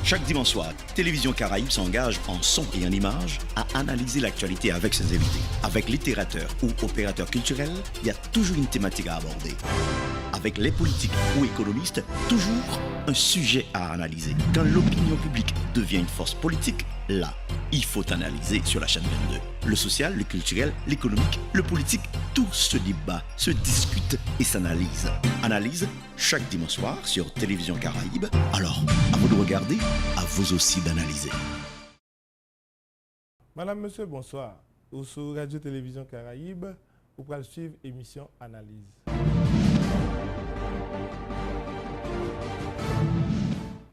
Chaque dimanche soir, Télévision Caraïbe s'engage en son et en images à analyser l'actualité avec ses invités. Avec littérateurs ou opérateurs culturels, il y a toujours une thématique à aborder. Avec les politiques ou économistes, toujours un sujet à analyser. Quand l'opinion publique devient une force politique, là, il faut analyser sur la chaîne 22. Le social, le culturel, l'économique, le politique, tout se débat, se discute et s'analyse. Analyse chaque dimanche soir sur Télévision Caraïbe. Alors, à vous de regarder, à vous aussi d'analyser. Madame, monsieur, bonsoir. Ou sur Radio-Télévision Caraïbe, vous pourrez suivre l'émission Analyse.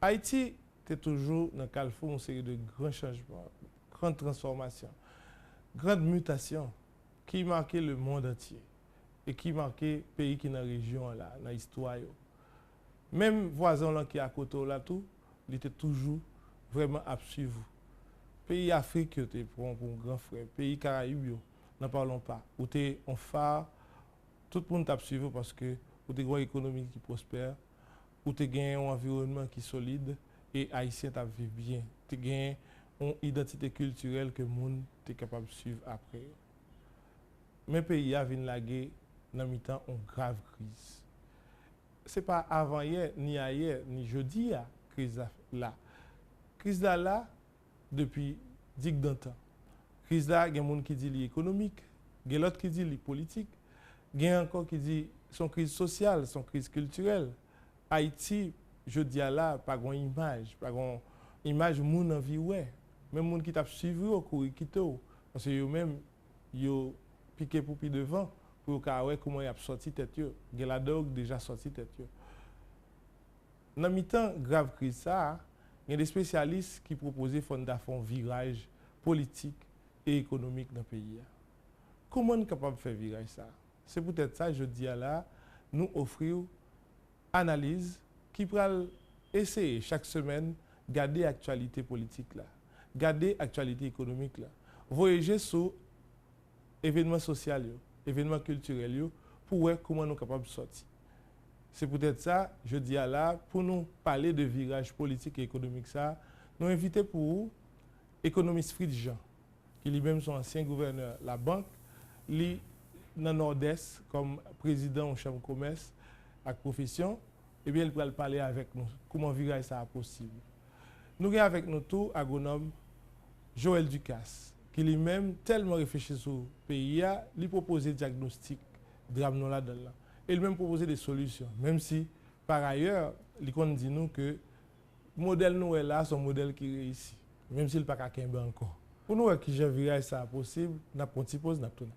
Haïti est toujours dans le carrefour une série de grands changements, grandes transformations, grandes mutations qui marquaient le monde entier et qui marquaient le pays qui est dans la région, dans l'histoire. Même voisin là, qui est à côté là tout, il était toujours vraiment à suivre. Pays Afrique, était pour un grand frère. Pays Caraïbes, n'en parlons pas. Où tu en phare, tout le monde t'a suivi parce que où tu as une économie qui prospère, où tu as un environnement qui est solide et Haïtien t'a vécu bien. Tu as une identité culturelle que le monde est capable de suivre après. Mais le pays a vu la guerre dans le temps une grave crise. Ce n'est pas avant hier, ni ailleurs, ni jeudi, la crise là. Crise là, depuis 10 ans. Crise là, il y a des gens qui disent économique, il y a d'autres qui disent politique, il y a encore qui disent son crise sociale, son crise culturelle. Haïti, je dis là, pas une image, pas une image de monde en vie, ouais. Même les gens qui t'a suivi au cours de parce que eux-mêmes, ils ont piqué pour pied devant pour voir comment ils ont sorti tête. Il y a la drogue déjà sorti tête. Dans le temps grave crise ça, il y a des spécialistes qui proposent un virage politique et économique dans le pays. Comment on est capable de faire virage ça? C'est peut-être ça, je dis là, nous offrir analyse qui pourra essayer chaque semaine de garder l'actualité politique là, garder l'actualité économique là, voyager sur événements sociaux, événements culturels pour voir comment nous sommes capables de sortir. C'est peut-être ça, je dis là, pour nous parler de virage politique et économique ça, nous invitons pour l'économiste Fritz Jean, qui lui-même son ancien gouverneur de la banque, lui dans le Nord-Est comme président en chambre de commerce à profession, et bien il pourra parler avec nous comment virage ça est possible. Nous avons avec nous tout agronome Joël Ducasse, qui lui-même tellement réfléchi sur le pays, lui propose des diagnostics drame là-dedans. Et lui-même proposer des solutions, même si par ailleurs, il dit nous que le modèle nous est là, son modèle qui réussit, même s'il n'est pas qu'à encore. Pour nous, qui j'ai virage ça possible, nous avons une petite pause, nous avons.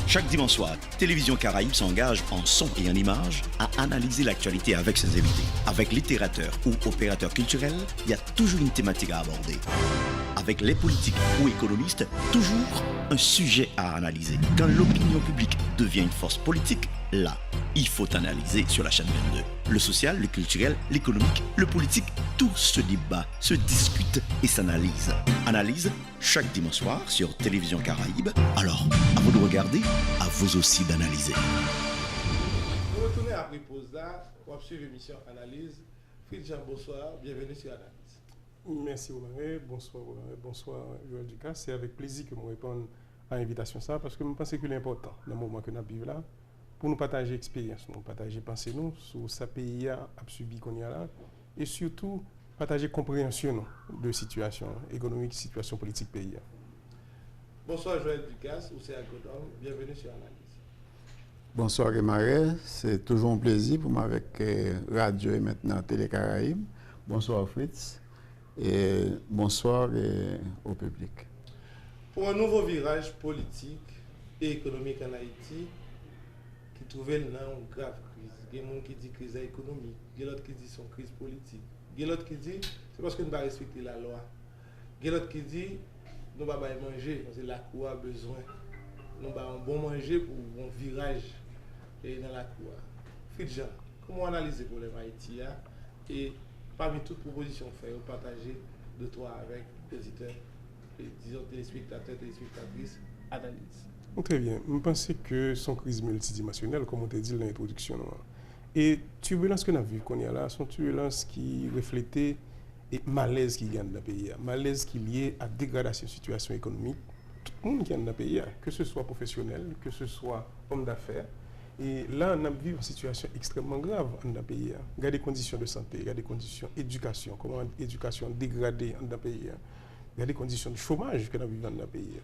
Chaque dimanche soir, Télévision Caraïbe s'engage en son et en images à analyser l'actualité avec ses invités. Avec littérateurs ou opérateurs culturels, il y a toujours une thématique à aborder. Avec les politiques ou économistes, toujours un sujet à analyser. Quand l'opinion publique devient une force politique, là, il faut analyser sur la chaîne 22. Le social, le culturel, l'économique, le politique, tout se débat, se discute et s'analyse. Analyse chaque dimanche soir sur Télévision Caraïbe. Alors, à vous de regarder, à vous aussi d'analyser. Pour retourner après pause là, pour suivre l'émission Analyse. Fritz Jean, bonsoir, bienvenue sur Analyse. Merci Omaré, bonsoir Joël Ducasse. C'est avec plaisir que je réponds à l'invitation ça parce que je pense que c'est important dans le moment que nous vivons là pour nous partager l'expérience, nous partager pensée nous sur ce pays a subi qu'on y a là et surtout partager compréhension de situation économique, situation politique pays. Bonsoir Joël Ducasse, ou c'est agronome, bienvenue sur Analyse. Bonsoir Omaré, c'est toujours un plaisir pour moi avec Radio et maintenant Télé Caraïbe. Bonsoir Fritz. Et bonsoir au public. Pour un nouveau virage politique et économique en Haïti, qui trouvait là une grave crise. Il y a des gens qui disent crise économique, il y a d'autres qui disent son crise politique, il y a d'autres qui disent c'est parce que nous ne respectons pas la loi. Il y a d'autres qui disent nous ne pouvons pas manger, parce que la cour a besoin. Nous avons un bon manger pour un virage dans la cour. Fritz Jean, comment analyser le problème Haïti et parmi toutes les propositions faites, partager de toi avec les auditeurs, et disons téléspectateurs, téléspectatrices, analyse. Très bien. Je pense que son crise multidimensionnelle, comme on t'a dit dans l'introduction, et turbulence que nous avons vues qu'on y a là, sont turbulences qui reflétaient et malaise qui gagne dans le pays, malaise qui est lié à dégradation de la situation économique. Tout le monde qui est dans le pays, que ce soit professionnel, que ce soit homme d'affaires. Et là, on a vécu une situation extrêmement grave dans le pays. Il y a des conditions de santé, il y a des conditions d'éducation, comment l'éducation dégradée dans le pays. Il y a des conditions de chômage que nous vivons dans le pays.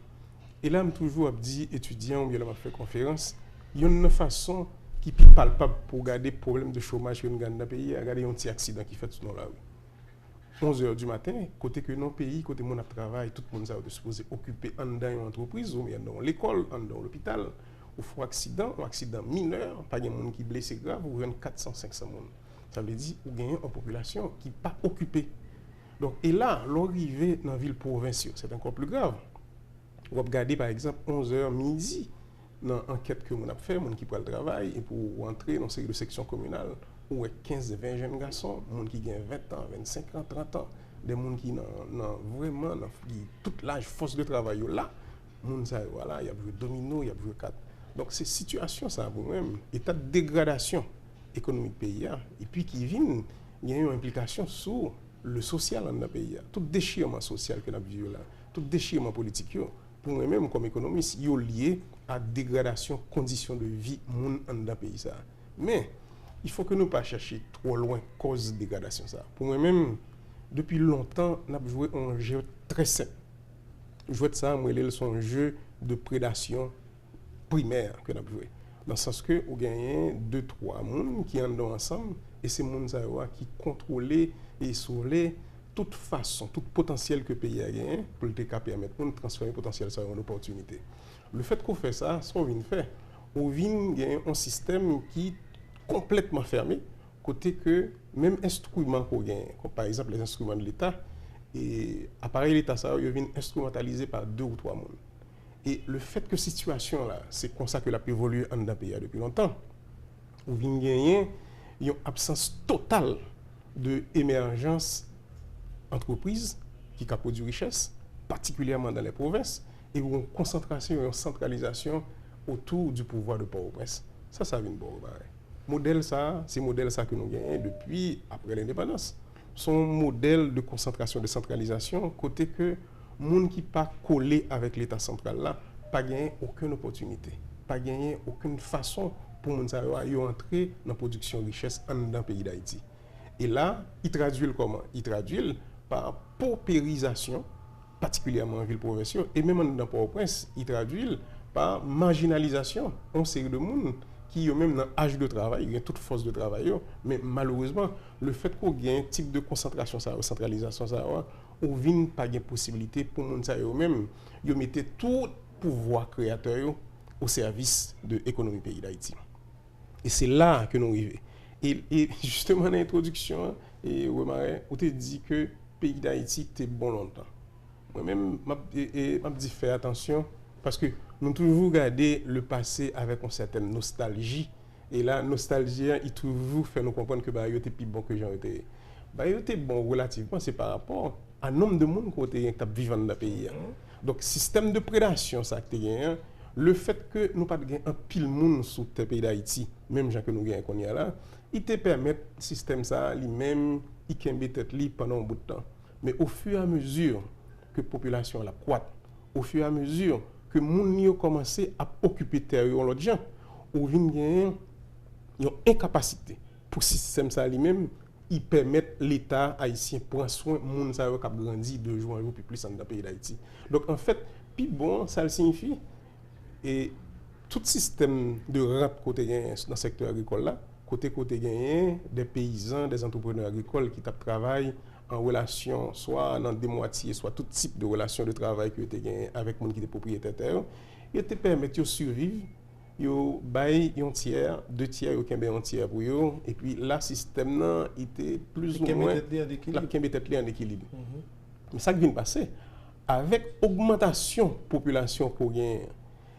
Et là, je toujours dit étudiants, ou bien je fait conférence, il y a une façon qui est palpable pour regarder le problème de chômage que nous avons dans le pays. Regardez un petit accident qui fait dans la rue. 11h du matin, côté que nos pays, côté mon travail, tout le monde est supposé occuper en dans une entreprise, ou bien dans l'école, dans l'hôpital. Ou un accident mineur, pas de monde qui est blessé grave, ou 400, 500 personnes. Ça veut dire qu'il y a une population qui n'est pas occupée. Donc, et là, l'arrivée dans la ville provinciale, c'est encore plus grave. On va regarder par exemple 11h midi, dans l'enquête que nous avons fait, les gens qui prennent le travail, et pour entrer dans une section communale, où il y a 15-20 jeunes garçons, des gens qui ont 20 ans, 25 ans, 30 ans, des gens qui ont vraiment toute l'âge force de travail là, voilà, il y a joué domino, il y a joué 4. Donc, ces situations, ça vous même, état de dégradation économique pays, et puis qui viennent, il y a une implication sur le social dans le pays. Tout déchirement social que nous avons là, tout déchirement politique, pour moi-même, comme économiste, il est lié à la dégradation des conditions de vie dans le pays. Mais, il faut que nous ne pas chercher trop loin cause de dégradation. Pour moi-même, depuis longtemps, nous avons joué un jeu très simple. Jouer de ça, c'est un jeu de prédation primaire que nous avons joué. Dans le sens que vous gagnez 2-3 personnes qui sont ensemble et ces gens qui contrôlent et isolent toute façon, tout potentiel que le pays a gagné pour le permettre de transformer le potentiel en opportunité. Le fait qu'on fait ça, ce qu'on vient de faire, on vient de gagner un système qui est complètement fermé, côté que même instruments qu'on gagne, comme par exemple les instruments de l'État, et appareil l'État, ça vient instrumentalisé par 2 ou 3 personnes. Et le fait que cette situation-là, c'est comme ça que l'a évolué dans le pays depuis longtemps, on vient de gagner une absence totale d'émergence entreprise qui a produit richesse, particulièrement dans les provinces, et une concentration et une centralisation autour du pouvoir de Port-au-Prince. Ça vient de bon. Modèle ça, c'est modèle ça que nous gagnons depuis après l'indépendance. Son modèle de concentration, de centralisation, côté que les gens qui ne sont pas collés avec l'État central là, pas gagné aucune opportunité, pas gagné aucune façon pour les gens entrer dans la production de richesse dans le pays d'Haïti. Et là, ils traduisent comment? Ils traduisent par paupérisation, particulièrement en ville provinciale, et même dans Port-au-Prince, ils traduisent par marginalisation. On sait de monde qui ont même dans l'âge de travail, il y a toute force de travail, mais malheureusement, le fait qu'on ait un type de concentration, centralisation, on n'a pas de possibilité pour les gens même de mettre tout pouvoir créateur au service de l'économie du pays d'Haïti. Et c'est là que nous arrivons. Et justement, dans l'introduction, on te dit que le pays d'Haïti était bon longtemps. Moi-même, je dis faire attention parce que nous avons toujours gardé le passé avec une certaine nostalgie. Et la nostalgie, il toujours fait nous comprendre que il était plus bon que j'en étais. Il était bon relativement, c'est par rapport à nombre de monde qui vivent dans le pays. Donc, système de prédation, ça que tu le fait que nous pas gagner un pile monde sur le pays d'Haïti, même gens que nous gagnons qu'on y a là, il te permet le système ça lui-même, il kembe tête li pendant un bout de temps. Mais au fur et à mesure que la population la croît, au fur et à mesure que les gens commencent à occuper terre l'autre gens, ou vient gagner une incapacité pour le système ça lui-même, il permet l'État haïtien prendre soin de gens qui ont grandi de jour en jour plus dans le pays d'Haïti. Donc en fait, puis bon, ça signifie et tout système de rente côté dans le secteur agricole là, côté gagné des paysans, des entrepreneurs agricoles qui travaillent en relation soit dans des moitiés, soit tout type de relation de travail qui était gagné avec les gens qui étaient propriétaires terre, et te permettre de survivre, yo bail un tiers, 2 tiers, yo kembe un tiers pour yo, et puis là système là était plus ou moins la kembe tête li en équilibre. Mais ça qui vient passer avec augmentation population qu'on gagne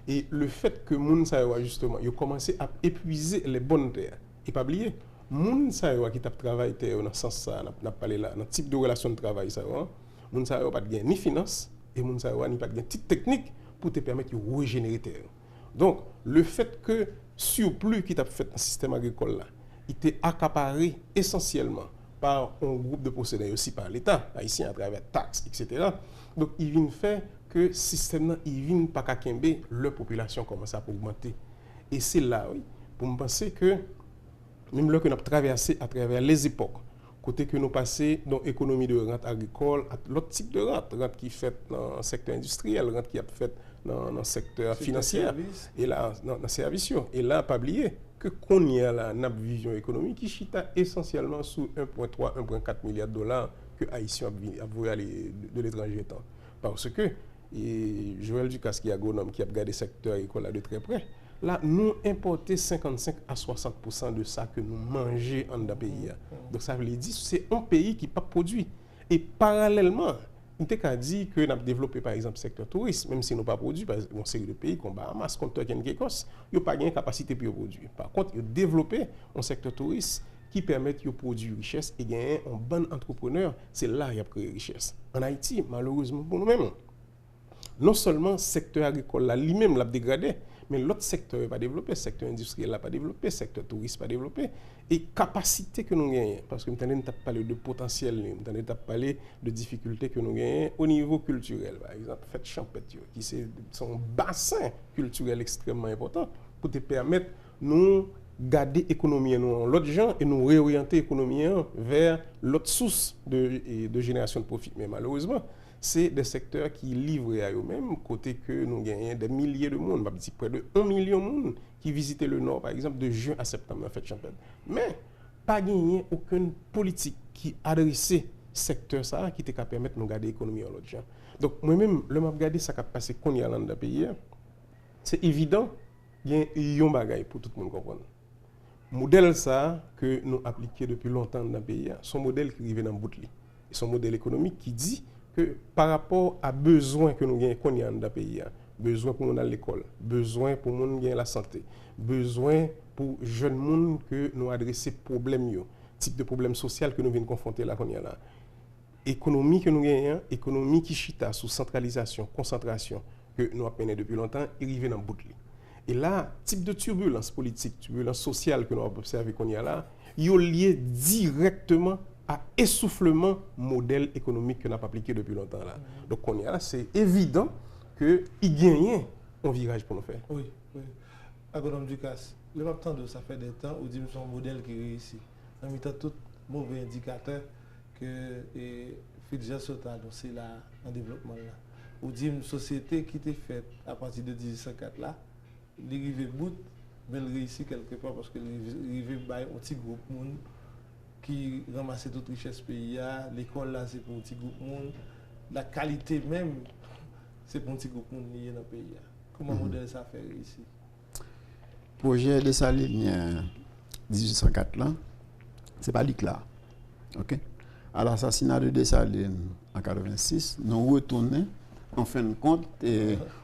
et le fait que moun sa yo justement, yo commencé à épuiser les bonnes terres. Et pas oublier, moun sa yo qui t'a travaillé terre dans sens ça, n'a parlé là, dans type de relation de travail ça yo, moun sa yo pas de ni finance et moun sa yo ni pas de petite technique pour te permettre de régénérer terre. Donc, le fait que surplus qui t'a fait dans le système agricole là, il était accaparé essentiellement par un groupe de possédants, aussi par l'État haïtien à travers taxes, etc. Donc, il vient faire que le système, il vient pas qu'à Kembe, la population commence à augmenter. Et c'est là, oui, pour me penser que, même là que nous avons traversé à travers les époques, côté que nous passons dans l'économie de rente agricole, à l'autre type de rente qui est faite dans le secteur industriel, rente qui est faite dans le secteur financier, et là, dans le service. Et là, pas oublier que qu'on y a la vision économique qui chita essentiellement sous 1,3, 1,4 milliards de dollars que Haïtiens a voulu de l'étranger. Parce que, et Joël Ducasse, qui est agronome, qui a regardé le secteur agricole de très près, là, nous importons 55 à 60% de ça que nous mangeons en dans le pays. Donc, ça veut dire que c'est un pays qui n'a pas produit. Et parallèlement, on a dit que nous avons développé, par exemple, le secteur tourisme, même si nous n'avons pas produit, par exemple, une série de pays comme Bahamas, comme Turquie, Écosse, ils n'ont pas de capacité pour produire. Par contre, ils ont développé un secteur tourisme qui permet de produire richesse et gagner un bon entrepreneur. C'est là qu'il y a créé richesse. En Haïti, malheureusement pour nous-mêmes, non seulement le secteur agricole là, lui-même l'a dégradé, mais l'autre secteur n'est pas développé, le secteur industriel n'a pas développé, le secteur touriste n'a pas développé. Et capacité que nous gagnons, parce que nous avons parlé de potentiel, nous avons parlé de difficultés que nous gagnons au niveau culturel. Par exemple, fête champêtre, qui c'est un bassin culturel extrêmement important pour te permettre nous garder l'économie en l'autre genre et nous réorienter l'économie vers l'autre source de génération de profit. Mais malheureusement, c'est des secteurs qui livrent à eux-mêmes, côté que nous gagnons des milliers de monde, près de 1 million de monde qui visitaient le Nord, par exemple, de juin à septembre, en fait, champagne. Mais, pas gagné aucune politique qui adressait ce secteur ça, qui était capable de permettre de nous garder l'économie en l'autre genre. Donc, moi-même, le m'a regardé ça qui a passé qu'on y a dans le pays, c'est évident, il y a un bagage pour tout le monde comprendre. Le modèle ça que nous appliquons depuis longtemps dans le pays, c'est un modèle qui arrive dans le bout de lui. C'est un modèle économique qui dit que par rapport à besoin que nous avons dans le pays, besoin pour nous à l'école, besoin pour nous gagner la santé, besoin pour jeunes monde que nous adresser problème type de problème social que nous venons confronter là économie que nous gagnons, économie qui chita sous centralisation, concentration que nous avons mené depuis longtemps, arrive dans le bout de lui. Et là, type de turbulence politique, turbulence sociale que nous avons observé qu'on y a là, il est lié directement à essoufflement modèle économique que nous avons appliqué depuis longtemps là. Donc on y a là, c'est évident qu'il gagne un virage pour nous faire. Oui, oui. Agronome Ducasse, le même temps de ça fait des temps où dit que c'est un modèle qui réussit. En même temps, tout mauvais indicateur que Fitzgerald a annoncé là en développement là. Ou dit une société qui était faite à partir de 1804 là, il arrive bout, mais il réussit quelque part parce qu'il arrive par un petit groupe monde qui ramasse toute richesse pays, l'école là c'est pour un petit groupe monde, la qualité même c'est pour un petit groupe monde lié dans le pays. Comment modèle ça fait ici? Projet de Saline 1804 là, c'est pas là. OK? À l'assassinat de Dessalines en 86, nous retournons en fin de compte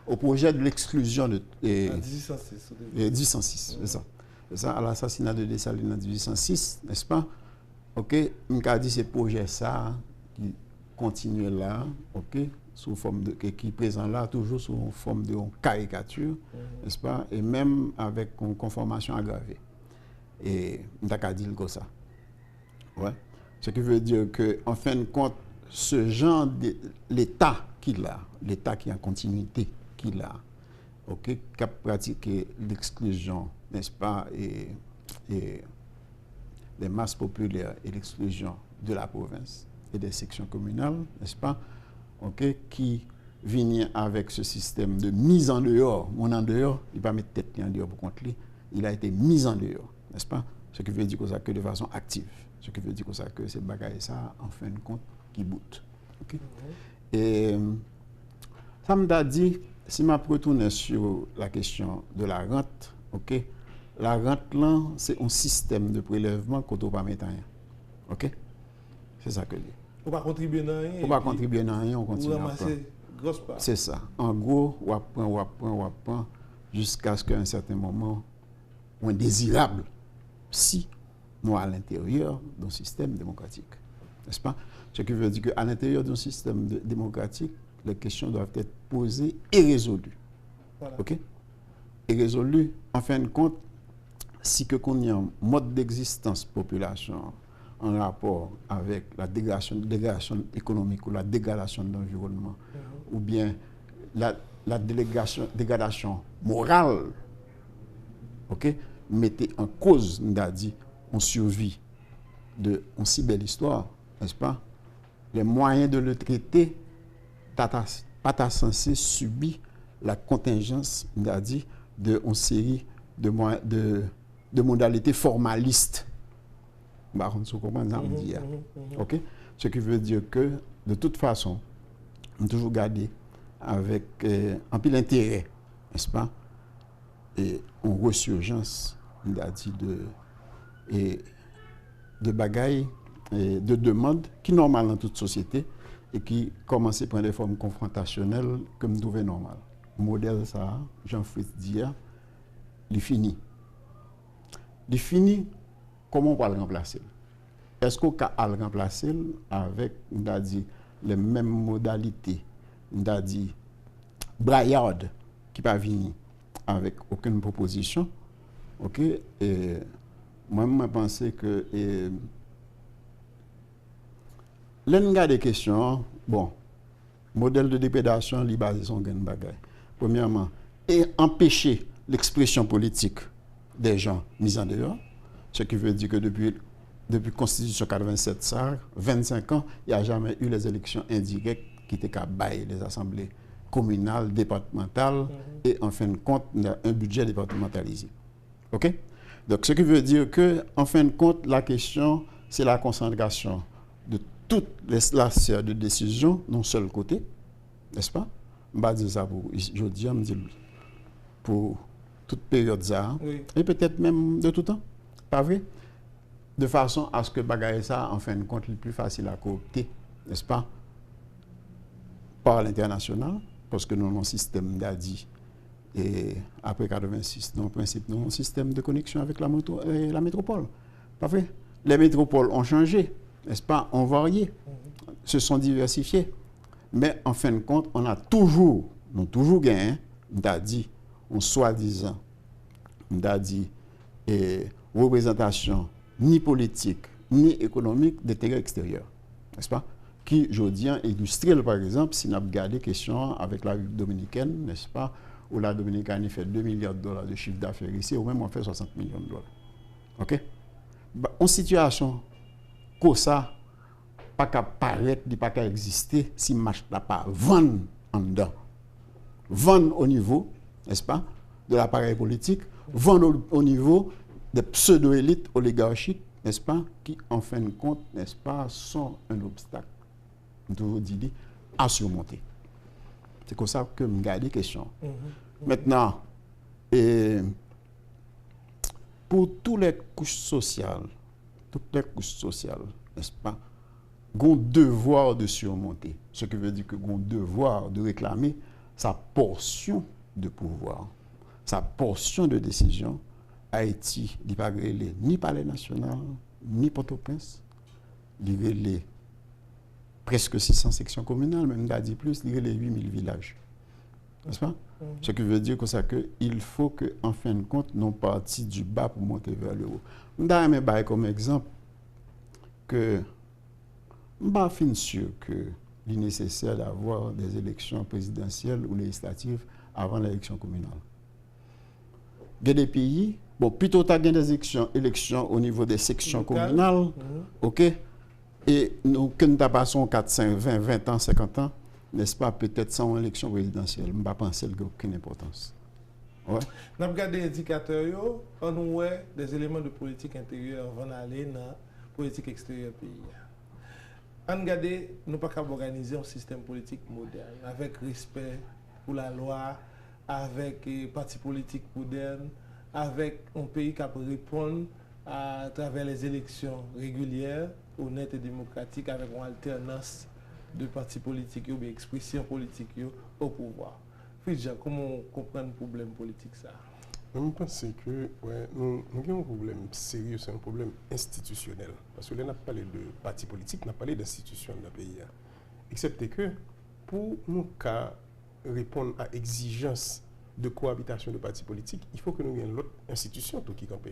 au projet de l'exclusion de 1806, c'est ça. C'est ça, à l'assassinat de Dessalines en 1806, n'est-ce pas? OK, on a dit ce projet ça qui continue là, OK, sous forme de qui est présent là toujours sous forme de caricature, n'est-ce pas? Et même avec une conformation aggravée. Et on a dit comme ça. Ouais. Ce qui veut dire que en fin de compte ce genre de l'État qu'il a, l'État qui est en continuité qu'il a, OK, qui a pratiqué l'exclusion, n'est-ce pas, et des masses populaires et l'exclusion de la province et des sections communales, n'est-ce pas, OK, qui vient avec ce système de mise en dehors. Mon en dehors, il ne va pas mettre tête en dehors pour contre lui, il a été mis en dehors, n'est-ce pas, ce qui veut dire que de façon active, ce qui veut dire que c'est bagaille ça, en fin de compte, qui boute. OK? Et ça m'a dit, si je retourne sur la question de la rente, OK, la rente là, c'est un système de prélèvement qu'on ne peut pas mettre rien. OK? C'est ça que je dis. On ne peut pas contribuer dans rien. On ne peut pas contribuer dans rien, on continue à prendre. Grosse part. C'est ça. En gros, on apprend jusqu'à ce qu'à un certain moment, on est désirable si nous à l'intérieur d'un système démocratique. N'est-ce pas? Ce qui veut dire qu'à l'intérieur d'un système démocratique, les questions doivent être posées et résolues. Voilà. OK? Et résolues, en fin de compte, si que qu'on y a un mode d'existence population, en rapport avec la dégradation économique ou la dégradation de l'environnement, ou bien la dégradation morale, ok, mettez en cause, on a dit, on survit de une si belle histoire, n'est-ce pas? Les moyens de le traiter, pas censé subir la contingence, on a dit, de une série de modalités formalistes. Okay? Ce qui veut dire que, de toute façon, on a toujours gardé avec un peu d'intérêt, n'est-ce pas? Et une resurgence, on a dit, de bagailles, et de demandes qui sont normales dans toute société et qui commencent à prendre des formes confrontationnelles comme nous trouvons normal. Le modèle, ça, Jean-Fritz dit, il est fini. Il est fini, comment on va le remplacer? Est-ce qu'on peut le remplacer avec, on a dit, les mêmes modalités, on a dit, braillarde, qui ne va venir avec aucune proposition? Ok? Et moi, je pense que l'un des questions, bon, modèle de déprédation, il est basé sur un bagage. Premièrement, et empêcher l'expression politique des gens mis en dehors, ce qui veut dire que depuis la Constitution 87, ça, 25 ans, il n'y a jamais eu les élections indirectes qui étaient qu'à bailler les assemblées communales, départementales, et en fin de compte, il y a un budget départementalisé. OK? Donc, ce qui veut dire que, en fin de compte, la question, c'est la concentration de toutes les sphères de décision d'un seul côté, n'est-ce pas? Je ne vais pas dire ça pour aujourd'hui, je me dis pour toute période ça, et peut-être même de tout temps, pas vrai? De façon à ce que bagaille ça, en fin de compte, le plus facile à coopter, n'est-ce pas? Par l'international, parce que nous avons un système d'ADI, et après 86, nous avons principe, nous avons un système de connexion avec la métropole. Pas vrai? Les métropoles ont changé, n'est-ce pas? Ont varié, se sont diversifiés. Mais en fin de compte, nous avons toujours gagné, on a dit, en soi-disant, on a dit, représentation ni politique, ni économique d'intérêt extérieur, n'est-ce pas? Qui, aujourd'hui, illustre, par exemple, si nous avons regardé question avec la République dominicaine, n'est-ce pas? Où la Dominicaine fait 2 milliards de dollars de chiffre d'affaires ici, ou même on fait 60 millions de dollars. OK? En situation comme ça, pas qu'à paraître, pas qu'à exister, si le marché n'a pas vendre en dedans. Vendre au niveau, n'est-ce pas, de l'appareil politique, vendre au niveau des pseudo-élites oligarchiques, n'est-ce pas, qui, en fin de compte, n'est-ce pas, sont un obstacle, toujours dit, à surmonter. C'est comme ça que je garde des questions. Maintenant, pour toutes les couches sociales, n'est-ce pas, ont devoir de surmonter. Ce qui veut dire que ont devoir de réclamer sa portion de pouvoir, sa portion de décision. Haïti, il n'est pas grélé ni Palais national, ni Port-au-Prince. Il est grélé presque 600 sections communales, même il dit plus, il est grélé 8000 villages. N'est-ce pas? Ce qui veut dire qu'il faut qu'en fin de compte, nous partions du bas pour monter vers le haut. Je vais comme exemple que je ne suis pas fin sûr qu'il est nécessaire d'avoir des élections présidentielles ou législatives avant l'élection communale. Il y a des pays, bon, plutôt tu as des élections au niveau des sections communales, ok? Et nous, que nous passons 4, 5, 20 ans, 50 ans, n'est-ce pas, peut-être sans élection présidentielle. Je ne pense pas qu'il n'y a aucune importance. Ouais. Nous avons regardé les indicateurs, on voit des éléments de politique intérieure vont aller dans la politique extérieure du pays. On regarde, nous ne pouvons pas organiser un système politique moderne, avec respect pour la loi, avec des partis politiques modernes, avec un pays qui peut répondre à travers les élections régulières, honnêtes et démocratiques, avec une alternance de partis politiques ou d'expression politique au pouvoir. Fridja, comment on comprend le problème politique ça? Je pense que nous avons un problème sérieux, c'est un problème institutionnel. Parce que là, on a parlé de partis politiques, on a parlé d'institutions dans le pays. Excepté que pour nous répondre à l'exigence de cohabitation de partis politiques, il faut que nous ayons l'autre institution qui campe.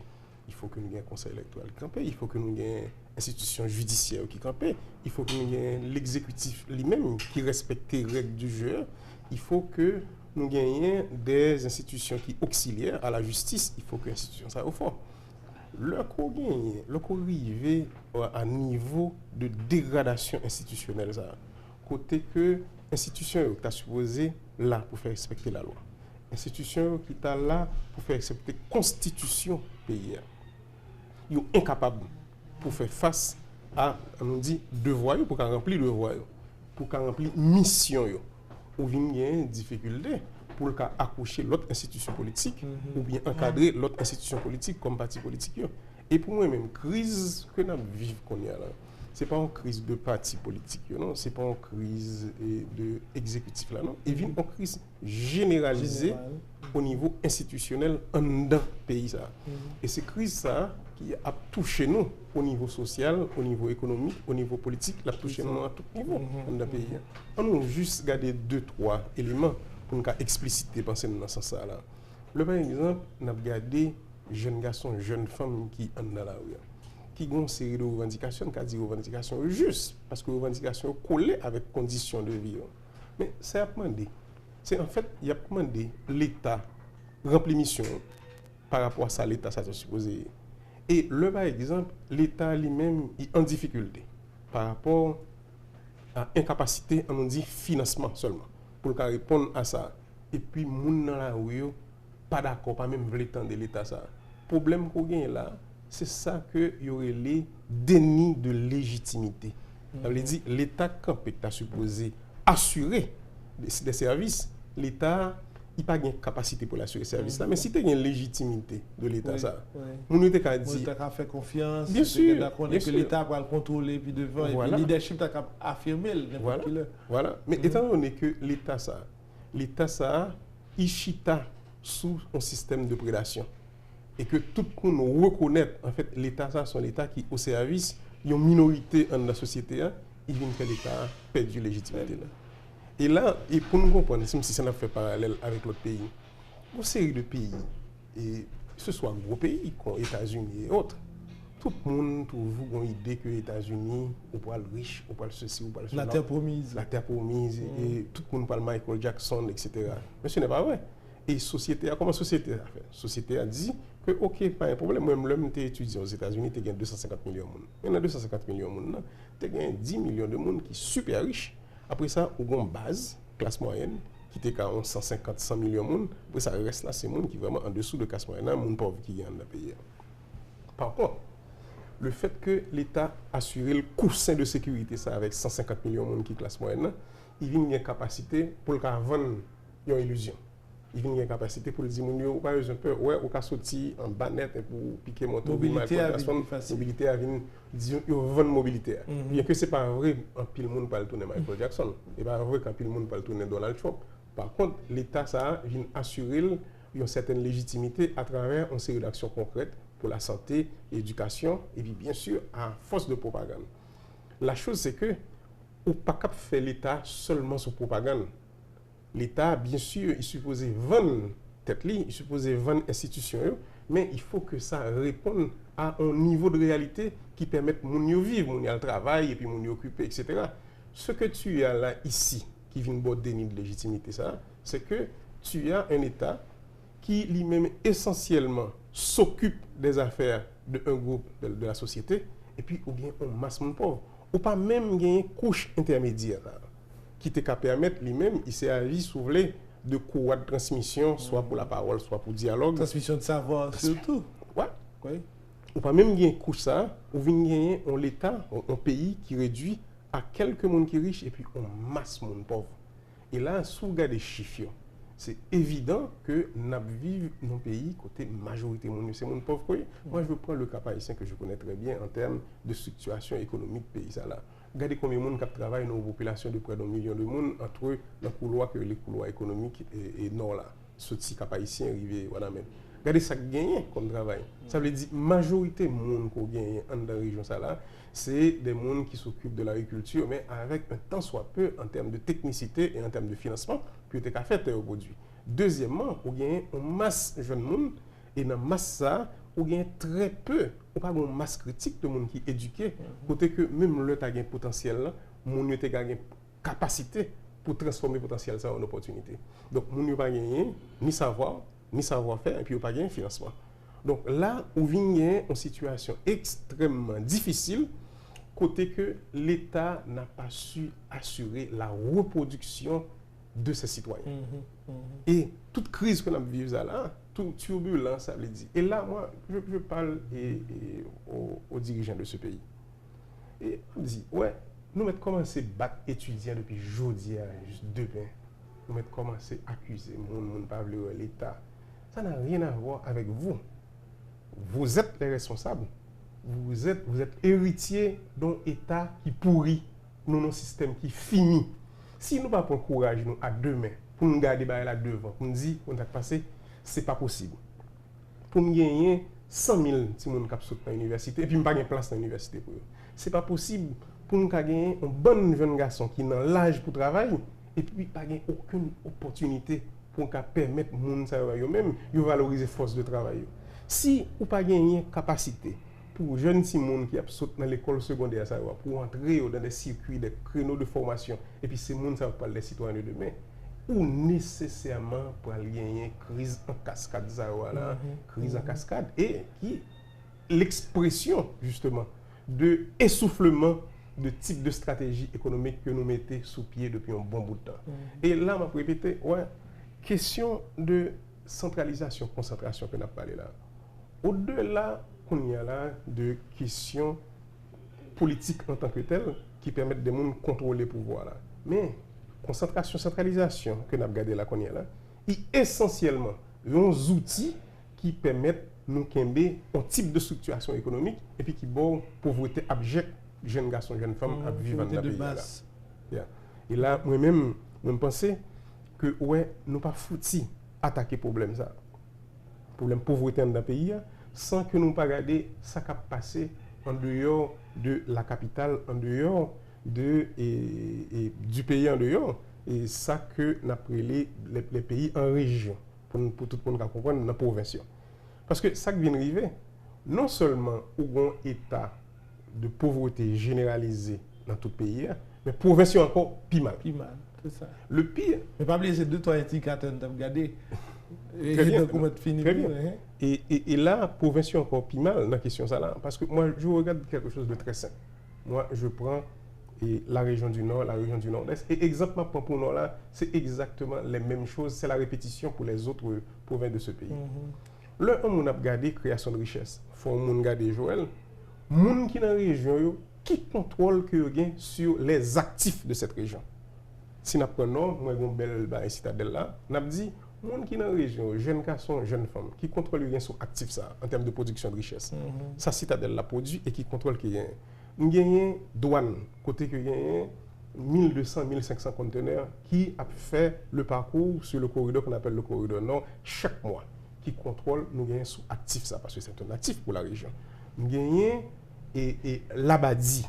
il faut que nous ayons un conseil électoral qui campe, il faut que nous ayons une institution judiciaire qui campe, il faut que nous ayons l'exécutif lui-même qui respecte les règles du jeu, il faut que nous ayons des institutions qui auxiliaires à la justice, il faut que l'institution soit au fond. Le qu'on arrive à niveau de dégradation institutionnelle, ça, côté que l'institution qui est supposée là pour faire respecter la loi, institution qui est là pour faire respecter la constitution pays, ils sont incapables pour faire face à, on dit, devoir, pour remplir devoir, pour remplir mission, ou bien il y a une difficulté pour accoucher l'autre institution politique ou bien encadrer l'autre institution politique comme parti politique. Et pour moi-même, crise que nous vivons là, ce n'est pas une crise de parti politique, non, ce n'est pas une crise de exécutif là, non. Il y a une crise généralisée au niveau institutionnel dans le pays. Et c'est crise ça qui a touché nous au niveau social, au niveau économique, au niveau politique, l'a touché nous à tout niveau dans le pays. On a juste gardé 2-3 éléments pour nous expliciter penser dans ce sens-là. Le par exemple, on a regardé jeunes garçons, jeunes femmes qui sont dans la rue, qui ont une série de revendications, qui ont des revendications justes, parce que les revendications sont collées avec conditions de vie. Mais c'est à demander. C'est en fait, il y a demandé l'État remplir mission par rapport à ça, l'État ça supposé. Et le par exemple, l'État lui-même est en difficulté par rapport à incapacité, on dit financement seulement, pour répondre à ça. Et puis, les gens dans la rue, pas d'accord, pas même le temps de l'État. Le problème qu'on gagne là, c'est ça qu'il y aurait les dénis de légitimité. Ça veut dire l'État campé est supposé assurer des services. L'État n'a pas de capacité pour assurer ces services-là. Mais si tu as une légitimité de l'État, on ne peut pas dire. On fait confiance. Bien sûr. Que l'État va le contrôler puis devant. Voilà. Et puis le leadership t'a affirmé. Voilà. Mais étant donné que l'État, il chita sous un système de prédation. Et que tout le monde reconnaît, en fait, l'État, ça, c'est un État qui, au service, il y a une minorité dans la société, il vient que l'État a perdu légitimité. Là. Et là, et pour nous comprendre, si ça n'a fait parallèle avec l'autre pays, une série de pays, et que ce soit gros pays comme les États-Unis et autres, tout le monde toujours a une idée que les États-Unis, on parle riche, on parle ceci, on parle cela. La terre promise. La terre promise, et tout le monde parle Michael Jackson, etc. Mais ce n'est pas vrai. Et société, comment société a fait? Société a dit que, ok, pas un problème. Moi, l'homme qui étudié aux États-Unis, tu as 250 millions de monde. Maintenant, 250 millions de monde, tu as 10 millions de monde qui sont super riches. Après ça, on a une base, classe moyenne, qui était à 150, 100 millions de monde. Après ça, reste là, c'est monde qui est vraiment en dessous de classe moyenne, monde pauvre qui est dans le pays. Par contre, le fait que l'État assure le coussin de sécurité ça avec 150 millions de monde qui est classe moyenne, il vient une capacité pour le vendre une illusion. Il vient une capacité pour le dire, par exemple, ouais, on peut sortir en banette pour piquer moto. Mobilité à mobilité à venir, disons, il vend mobilité. Bien que ce n'est pas vrai, un pile monde peut le tourner Michael Jackson. Ce n'est pas vrai qu'un pile monde peut le tourner Donald Trump. Par contre, l'État, ça vient assurer une certaine légitimité à travers une série d'actions concrètes pour la santé, l'éducation, et puis bien sûr, à force de propagande. La chose, c'est que, on ne peut pas faire l'État seulement sur propagande. L'État, bien sûr, il est supposé vendre tête ligne, il est supposé vendre institutions, mais il faut que ça réponde à un niveau de réalité qui permette de vivre, de le travail, et puis de occuper, etc. Ce que tu as là, ici, qui vient de déni de légitimité, c'est que tu as un État qui lui-même essentiellement s'occupe des affaires d'un groupe de la société, et puis ou bien on masse mon pauvre, ou pas même gagner une couche intermédiaire là, qui te permettre lui-même, il s'est agi soulevé de courroie de transmission, soit pour la parole, soit pour le dialogue. Transmission de savoir, surtout. Ouais. Oui. Ou pas même gagner une couche ça, ou bien gagner l'État, un pays qui réduit à quelques monde qui riches, et puis on masse mon pauvre. Et là, sous regard des chiffres, c'est évident que nous vivons dans un pays côté majorité monde, c'est mon pauvre. Moi, je veux prendre le cas haïtien que je connais très bien en termes de structuration économique pays là. Regardez combien de monde qui travaille dans une population de près d'un million de monde entre le couloir que les couloirs économiques et nord là. Ce petit cap haïtien arrivé voilà même. Regardez ça gagne comme travail. Ça veut dire majorité monde qui gagne dans la région ça là, c'est des monde qui s'occupent de l'agriculture mais avec un tant soit peu en termes de technicité et en termes de financement pour être fait au produit. Deuxièmement, on gagne une masse de jeunes monde et dans masse ça ou gagne très peu, ou pas une masse critique de monde qui est éduqué, côté que même le ta gain potentiel là, moun yo te gagne capacité pour transformer potentiel ça en opportunité. Donc moun yo pas gagné ni savoir-faire et puis yo pas gagné financement. Donc là où vient une situation extrêmement difficile côté que l'État n'a pas su assurer la reproduction de ses citoyens. Et toute crise que nous vivons là, toute turbulence, ça veut dire. Et là, moi, je parle aux dirigeants de ce pays. Et on me dit, ouais, nous avons commencé à battre étudiants depuis jeudi, juste demain. Nous avons commencé à accuser l'État. Ça n'a rien à voir avec vous. Vous êtes les responsables. Vous êtes héritier d'un État qui pourrit, d'un système qui finit. Si nous ne prenons pas courage nous, à demain, pour nous garder là devant, pour nous dire qu'on a passé, ce n'est pas possible. Pour nous gagner 100 000 si nous avons sauté dans l'université, et puis nous n'avons pas de place dans l'université pour eux. Ce n'est pas possible pour nous gagner un bon jeune garçon qui n'a l'âge pour travailler, et puis pas gagner aucune opportunité pour permettre aux gens eux-mêmes de valoriser la force de travail. Si vous n'avez pas gagné capacité, pour jeunes Simon qui sautent dans l'école secondaire, ça va pour entrer dans des circuits, des créneaux de formation, et puis ces gens ça va parler des citoyens de demain, ou nécessairement pour gagner crise en cascade, ça va crise en cascade, et qui l'expression justement de essoufflement de type de stratégie économique que nous mettons sous pied depuis un bon bout de temps. Et là, je vais répéter, ouais, question de centralisation, concentration que nous avons parlé là. Au-delà qu'on y a là de questions politiques en tant que telles qui permettent de monde contrôler le pouvoir là. Mais concentration, centralisation que nous avons regardé là qu'on y a là, est essentiellement des outils qui permettent nous qu'aimer un type de structuration économique et puis qui bon pauvreté abjecte jeunes garçons, jeunes femmes à vivre dans le pays là. Yeah. Et là moi-même pensais que ouais nous pas foutis attaquer problème ça. Problème pauvreté dans le pays sans que nous pas regarder ça qui a passé en dehors de la capitale, en dehors de du pays en dehors et ça que nous appelons les pays en région pour tout le monde comprendre dans la province. Parce que ça qui vient d'arriver, non seulement un état de pauvreté généralisée dans tout le pays, mais province encore plus mal. Plus mal, c'est ça. Le pire. Mais pas oublier ces 2-3 indicateurs que tu as regardés. Très bien. Et là, province encore plus mal dans la question ça là. Parce que moi, je regarde quelque chose de très simple. Moi, je prends la région du Nord, la région du Nord-Est. Et exactement pour le Nord là, c'est exactement les mêmes choses. C'est la répétition pour les autres provinces de ce pays. Là, on a regardé création de richesse. Il faut regarder Joël. Les gens qui sont dans la région, qui contrôle que gain sur les actifs de cette région. Si nous prenons, moi, une belle citadelle là, on a dit, les gens qui sont dans la région, jeunes garçons, jeunes femmes, qui contrôlent bien sur actifs ça, en termes de production de richesse. Sa citadelle la produit et qui contrôle qu'il y a. Nous avons douane, côté que gagne 1200-1500 conteneurs qui a fait le parcours sur le corridor qu'on appelle le corridor Nord chaque mois. Qui contrôle, nous gagnons sous actif ça, parce que c'est un actif pour la région. Nous gagnons et l'Abadi,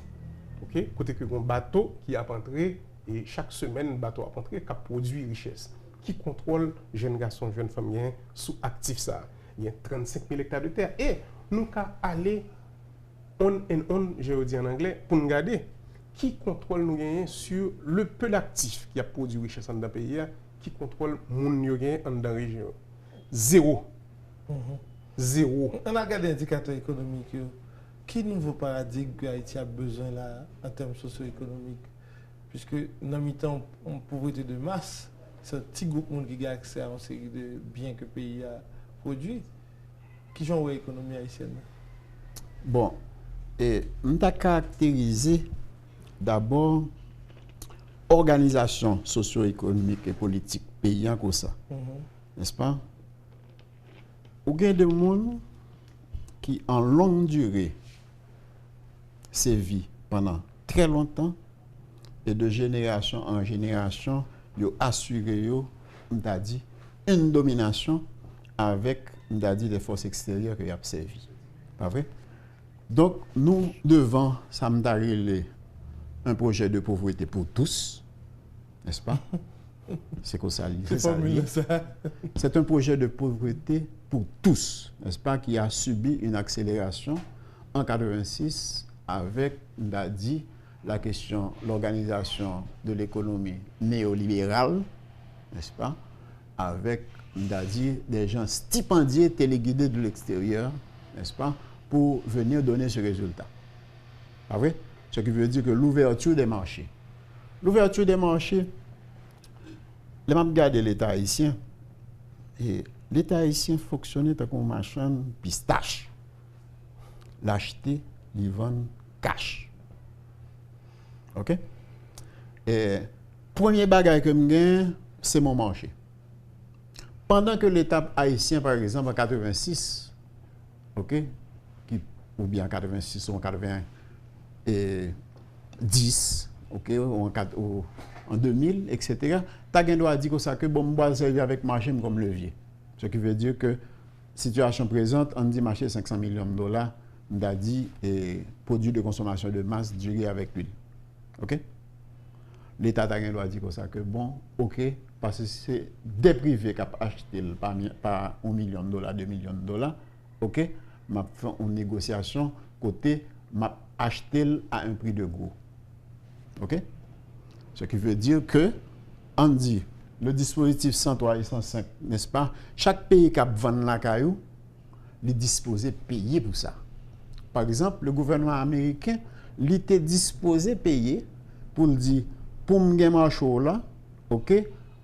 okay? Côté que un bateau qui a entré, et chaque semaine, un bateau a entré, qui a produit richesse. Qui contrôle jeunes garçons, jeunes femmes, sous actif ça. Il y a 35 000 hectares de terre. Et nous avons aller on and on, je veux dire en anglais, pour nous regarder qui contrôle nous gagnons sur le peu d'actifs qui a produit richesse dans le pays, qui contrôle mon gagnons dans la région. Zéro. Zéro. On a regardé l'indicateur économique. Quel nouveau paradigme que Haïti a besoin là en termes socio-économiques? Puisque dans le temps, en pauvreté de masse, c'est un petit groupe qui a accès à une série de biens que le pays a produits. Qui sont l'économie haïtienne? Bon, et on a caractérisé d'abord organisation socio-économique et politique paysan comme ça. N'est-ce pas? Il y a des gens qui, en longue durée, sévit pendant très longtemps et de génération en génération, ils ont assuré, une domination avec, les forces extérieures qui ont servi. Pas vrai? Donc, nous devons, ça me un projet de pauvreté pour tous, n'est-ce pas? C'est comme ça. C'est formulé ça. C'est un projet de pauvreté pour tous, n'est-ce pas, qui a subi une accélération en 86 avec, on a dit, la question, l'organisation de l'économie néolibérale, n'est-ce pas, avec, on a dit, des gens stipendiés, téléguidés de l'extérieur, n'est-ce pas, pour venir donner ce résultat. Pas vrai? Ce qui veut dire que l'ouverture des marchés. L'ouverture des marchés, les membres de l'État haïtien, et l'État haïtien fonctionnait comme une machine pistache. L'acheter, les vendre cash. OK? Et premier bagage que je gagne, c'est mon marché. Pendant que l'État haïtien, par exemple, en 86, OK, ou bien en 86 ou en 90, OK, ou en 2000, etc., tu as dit que bon, moi, servir avec marché comme levier. Ce qui veut dire que situation présente, on dit marché 500 millions de dollars, on a dit produits de consommation de masse durée avec l'huile. OK? L'État a dit que bon, OK, parce que c'est des privés qui ont acheté par 1 million de dollars, 2 millions de dollars, OK, m'a fait une négociation côté m'a acheté à un prix de gros. OK? Ce qui veut dire que on dit le dispositif 103 et 105, n'est-ce pas? Chaque pays qui a vendu la caillou, il est disposé de payer pour ça. Par exemple, le gouvernement américain, il était disposé de payer pour dire pour me gagner marché là, OK,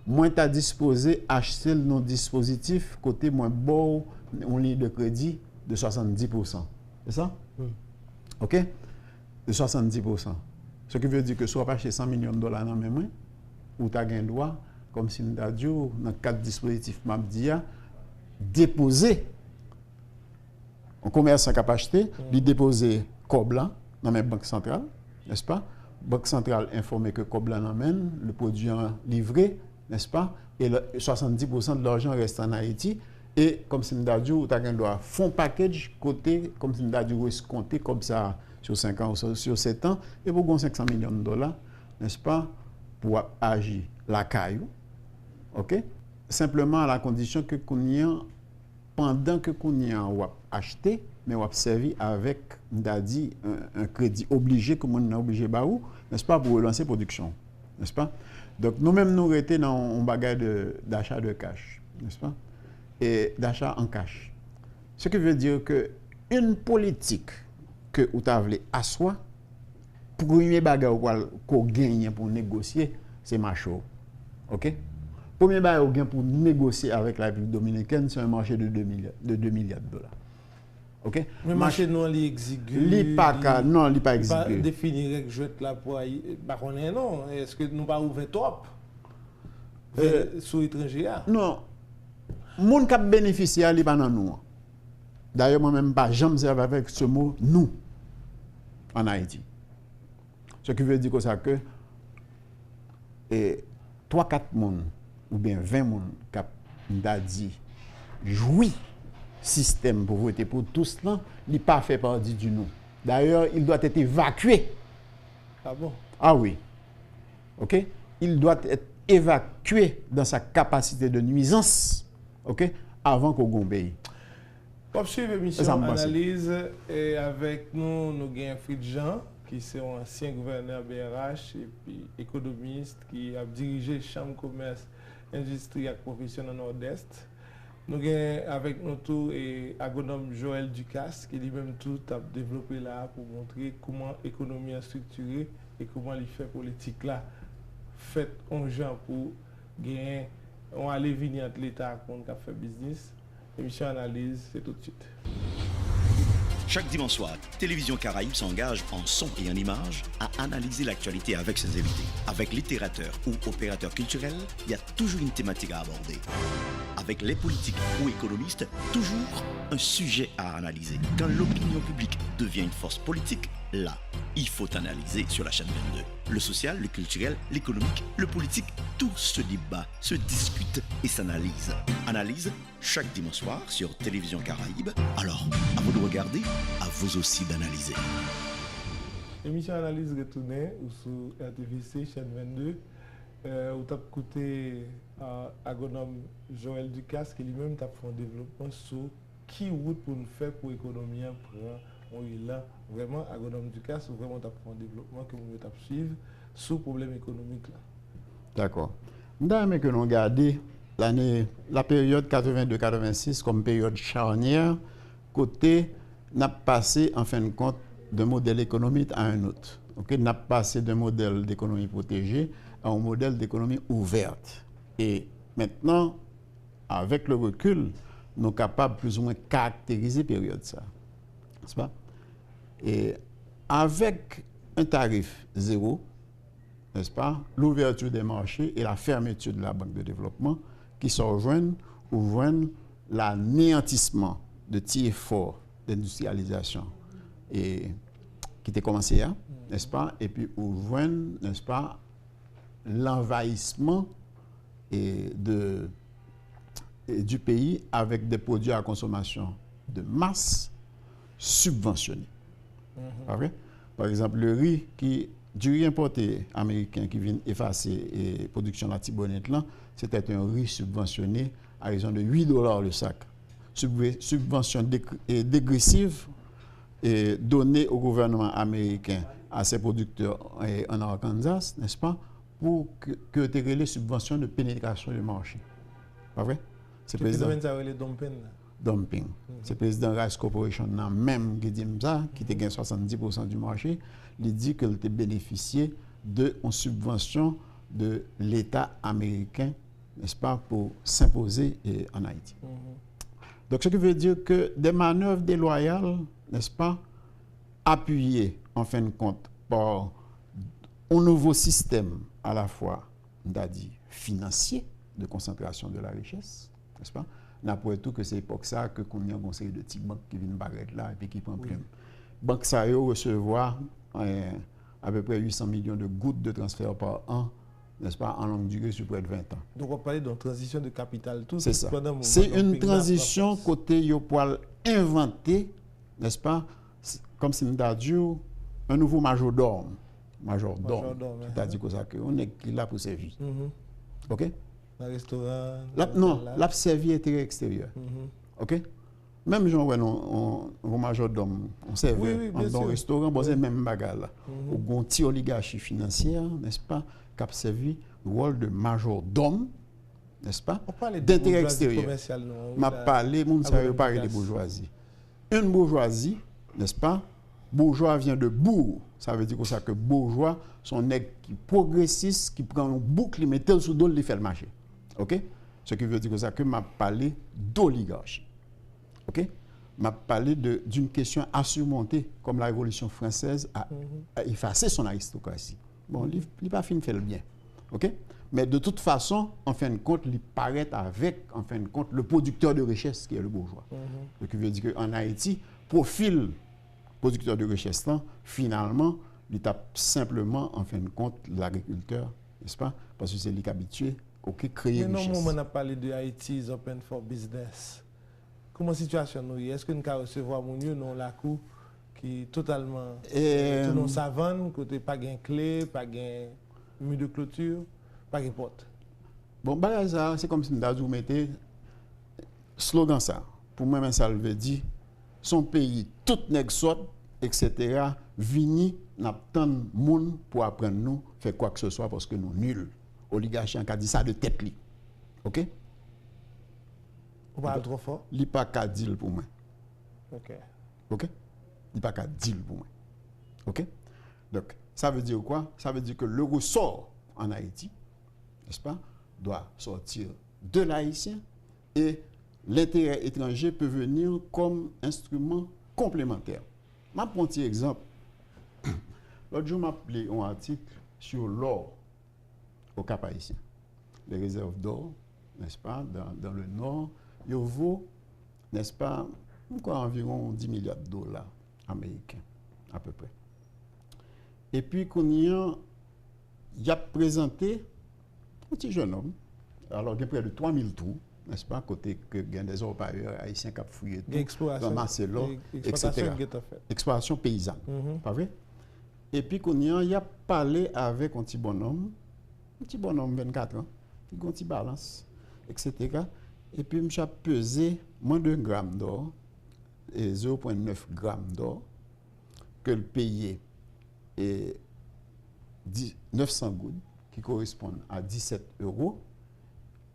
moi tu as disposé acheter nos dispositifs côté moins bon une ligne de crédit de 70%. C'est ça? OK? De 70%. Ce qui veut dire que soit pas acheter 100 millions de dollars dans mes mains, ou tu as un droit, comme si nous avons dit, dans 4 dispositifs MAPDIA, déposer, un commerçant qui a acheté, lui déposer Cobla dans mes banques centrales, n'est-ce pas? Banque centrale informée que Cobla n'amène, le produit livré, n'est-ce pas? Et 70% de l'argent reste en Haïti. Et comme si nous avons dit, tu as un droit fonds package côté, comme si nous avons dit, compter comme ça sur 5 ans ou sur 7 ans, et pour gagner 500 millions de dollars, n'est-ce pas, pour agir la caillou, OK? Simplement à la condition que pendant que nous avons acheté, mais on a servi avec, un crédit obligé, comme on a obligé, n'est-ce pas, pour relancer la production, n'est-ce pas? Donc nous-mêmes, nous étions dans un bagage d'achat de cash, n'est-ce pas? Et d'achat en cash. Ce qui veut dire que une politique que vous avez asseoir, premier bagage qu'on gagne pour négocier, c'est macho. OK? Premier bagage qu'on gagne pour négocier avec la République dominicaine, c'est un marché de 2 milliards de dollars. OK? Mais le marché non, il est exigu. Non, il n'est pas exigu. Pas définir que je vais être là pour non. Est-ce que nous pas ouvert top sur l'étranger? Non. Moun qui bénéficié à pas dans nous. D'ailleurs moi-même pas jamais servi avec ce mot nous en Haïti. Ce qui veut dire que ça que 3-4 moun ou bien 20 moun qui a dit jouit système pour voter pour tous là, il pas fait partie du nous. D'ailleurs, il doit être évacué. Ah bon? Ah oui. OK? Il doit être évacué dans sa capacité de nuisance. OK? Avant qu'on gombe. Pour suivre l'émission Analyse, et avec nous, nous avons Fritz Jean, qui est un ancien gouverneur BRH et puis économiste qui a dirigé Chambre commerce, industrie et profession dans Nord-Est. Nous avons avec nous tout et agronome Joël Ducasse, qui lui-même tout a développé là pour montrer comment l'économie est structurée et comment il fait politique là. Faites un genre pour gagner. On va aller venir entre l'État pour faire business. Émission Analyse, c'est tout de suite. Chaque dimanche soir, Télévision Caraïbe s'engage en son et en images à analyser l'actualité avec ses invités. Avec littérateurs ou opérateurs culturels, il y a toujours une thématique à aborder. Avec les politiques ou économistes, toujours un sujet à analyser. Quand l'opinion publique devient une force politique, là, il faut analyser sur la chaîne 22. Le social, le culturel, l'économique, le politique, tout se débat, se discute et s'analyse. Analyse chaque dimanche soir sur Télévision Caraïbe. Alors, à vous de regarder, à vous aussi d'analyser. Émission Analyse retournée ou sur RTVC, chaîne 22. Ou t'as écouté agronome Joël Ducasse qui lui-même t'a fait un développement sur qui route pour nous faire pour l'économie prend là vraiment agronome Ducasse ou vraiment t'as fait un développement que nous t'a suivre sur le problème économique là. D'accord. Nous avons que nous regarder la période 82-86 comme période charnière côté n'a passé en fin de compte d'un modèle économique à un autre. OK, n'a passé d'un modèle d'économie protégée à un modèle d'économie ouverte. Et maintenant, avec le recul, nous sommes capables plus ou moins de caractériser la période ça. N'est-ce pas? Et avec un tarif zéro, n'est-ce pas, l'ouverture des marchés et la fermeture de la Banque de développement qui se rejoignent l'anéantissement de petits efforts d'industrialisation et qui était commencé là, n'est-ce pas, et puis rejoignent, n'est-ce pas, l'envahissement du pays avec des produits à consommation de masse subventionnés. Pas vrai? Par exemple, le riz du riz importé américain qui vient effacer la production de la Tibonite, c'était un riz subventionné à raison de $8 le sac. Subvention dégressive donnée au gouvernement américain à ses producteurs en Arkansas, n'est-ce pas, pour que les subventions de pénétration du marché. Pas vrai? C'est président dumping. C'est le président Rice Corporation même qui dit ça, qui a 70% du marché, il dit qu'il a bénéficié d'une subvention de l'État américain, n'est-ce pas, pour s'imposer en Haïti. Donc, ce qui veut dire que des manœuvres déloyales, n'est-ce pas, appuyées en fin de compte par un nouveau système à la fois, on a dit, financier de concentration de la richesse, n'est-ce pas? N'importe tout que c'est l'époque ça que qu'on y a un série de petites banques qui viennent barrer là et puis qui prennent prime. Banque ça recevoir à peu près 800 millions de gouttes de transfert par an, n'est-ce pas, en longue durée sur près de 20 ans. Donc on parle d'une transition de capital tout. C'est ça. C'est une transition côté yo pour inventer, n'est-ce pas, comme si nous avons dit un nouveau majordome. C'est-à-dire que on est là pour servir. OK? Un restaurant. Non, la servi intérieur extérieur. OK? Même gens on majordome, on servait dans un restaurant, c'est même bagarre là. Ou une petite oligarchie financière, n'est-ce pas, qui a servi le rôle de majordome, n'est-ce pas, d'intérêt extérieur. M'a parlé, mon sérieux parler de bourgeoisie. Une bourgeoisie, n'est-ce pas? Bourgeois vient de bourg. Ça veut dire que bourgeois sont nègres qui progressistes, qui prennent un boucle, mettent tel sous dos, les fait le marché. OK? Ce qui veut dire que m'a parlé d'oligarchie. OK? M'a parlé d'une question à surmonter, comme la Révolution française a effacé son aristocratie. Bon, il n'a pas fini de faire le bien. OK? Mais de toute façon, en fin de compte, il paraît avec, en fin de compte, le producteur de richesse qui est le bourgeois. Ce qui veut dire qu'en Haïti, profil producteur de richesse, finalement, il tape simplement, en fin de compte, l'agriculteur, n'est-ce pas? Parce que c'est lui qui est habitué à créer richesse. Mais non, on a parlé de Haïti is open for business. Comment la situation nous est? Est-ce que nous pouvons recevoir mon lieu non la cour qui est totalement tout non savane, côté pas gain clé, pas gain mur de clôture, pas gain porte? Bon, ça c'est comme si nous mettez slogan ça. Pour moi, ça veut dire son pays, tout nèg sort, etc. Vini n'attend monde pour apprendre nous faire quoi que ce soit parce que nous nuls. Oligarchie en dit ça de tête li. OK? On parle trop fort. Li pas qu'à dire pour moi. OK. OK? Li pas qu'à dire pour moi. OK? Donc, ça veut dire quoi? Ça veut dire que le ressort en Haïti, n'est-ce pas, doit sortir de l'haïtien et l'intérêt étranger peut venir comme instrument complémentaire. Je vais prendre un petit exemple. L'autre jour, je m'appelais un article sur l'or au Cap Haïtien. Les réserves d'or, n'est-ce pas, dans le nord, il vaut, n'est-ce pas, environ 10 milliards de dollars américains, à peu près. Et puis, il a présenté un petit jeune homme, alors il y a près de 3000 trous, n'est-ce pas, côté que il y a des orpailleurs haïtiens qui ont fouillé tout, ramassé l'or, etc. Exploration paysanne, pas vrai? Et puis, il a parlé avec un petit bonhomme, un petit bonhomme 24 ans, qui a une petite balance, etc. Et puis, je pesé moins de 1 gramme d'or et 0,9 grammes d'or que le payer et 900 gouttes qui correspondent à 17 euros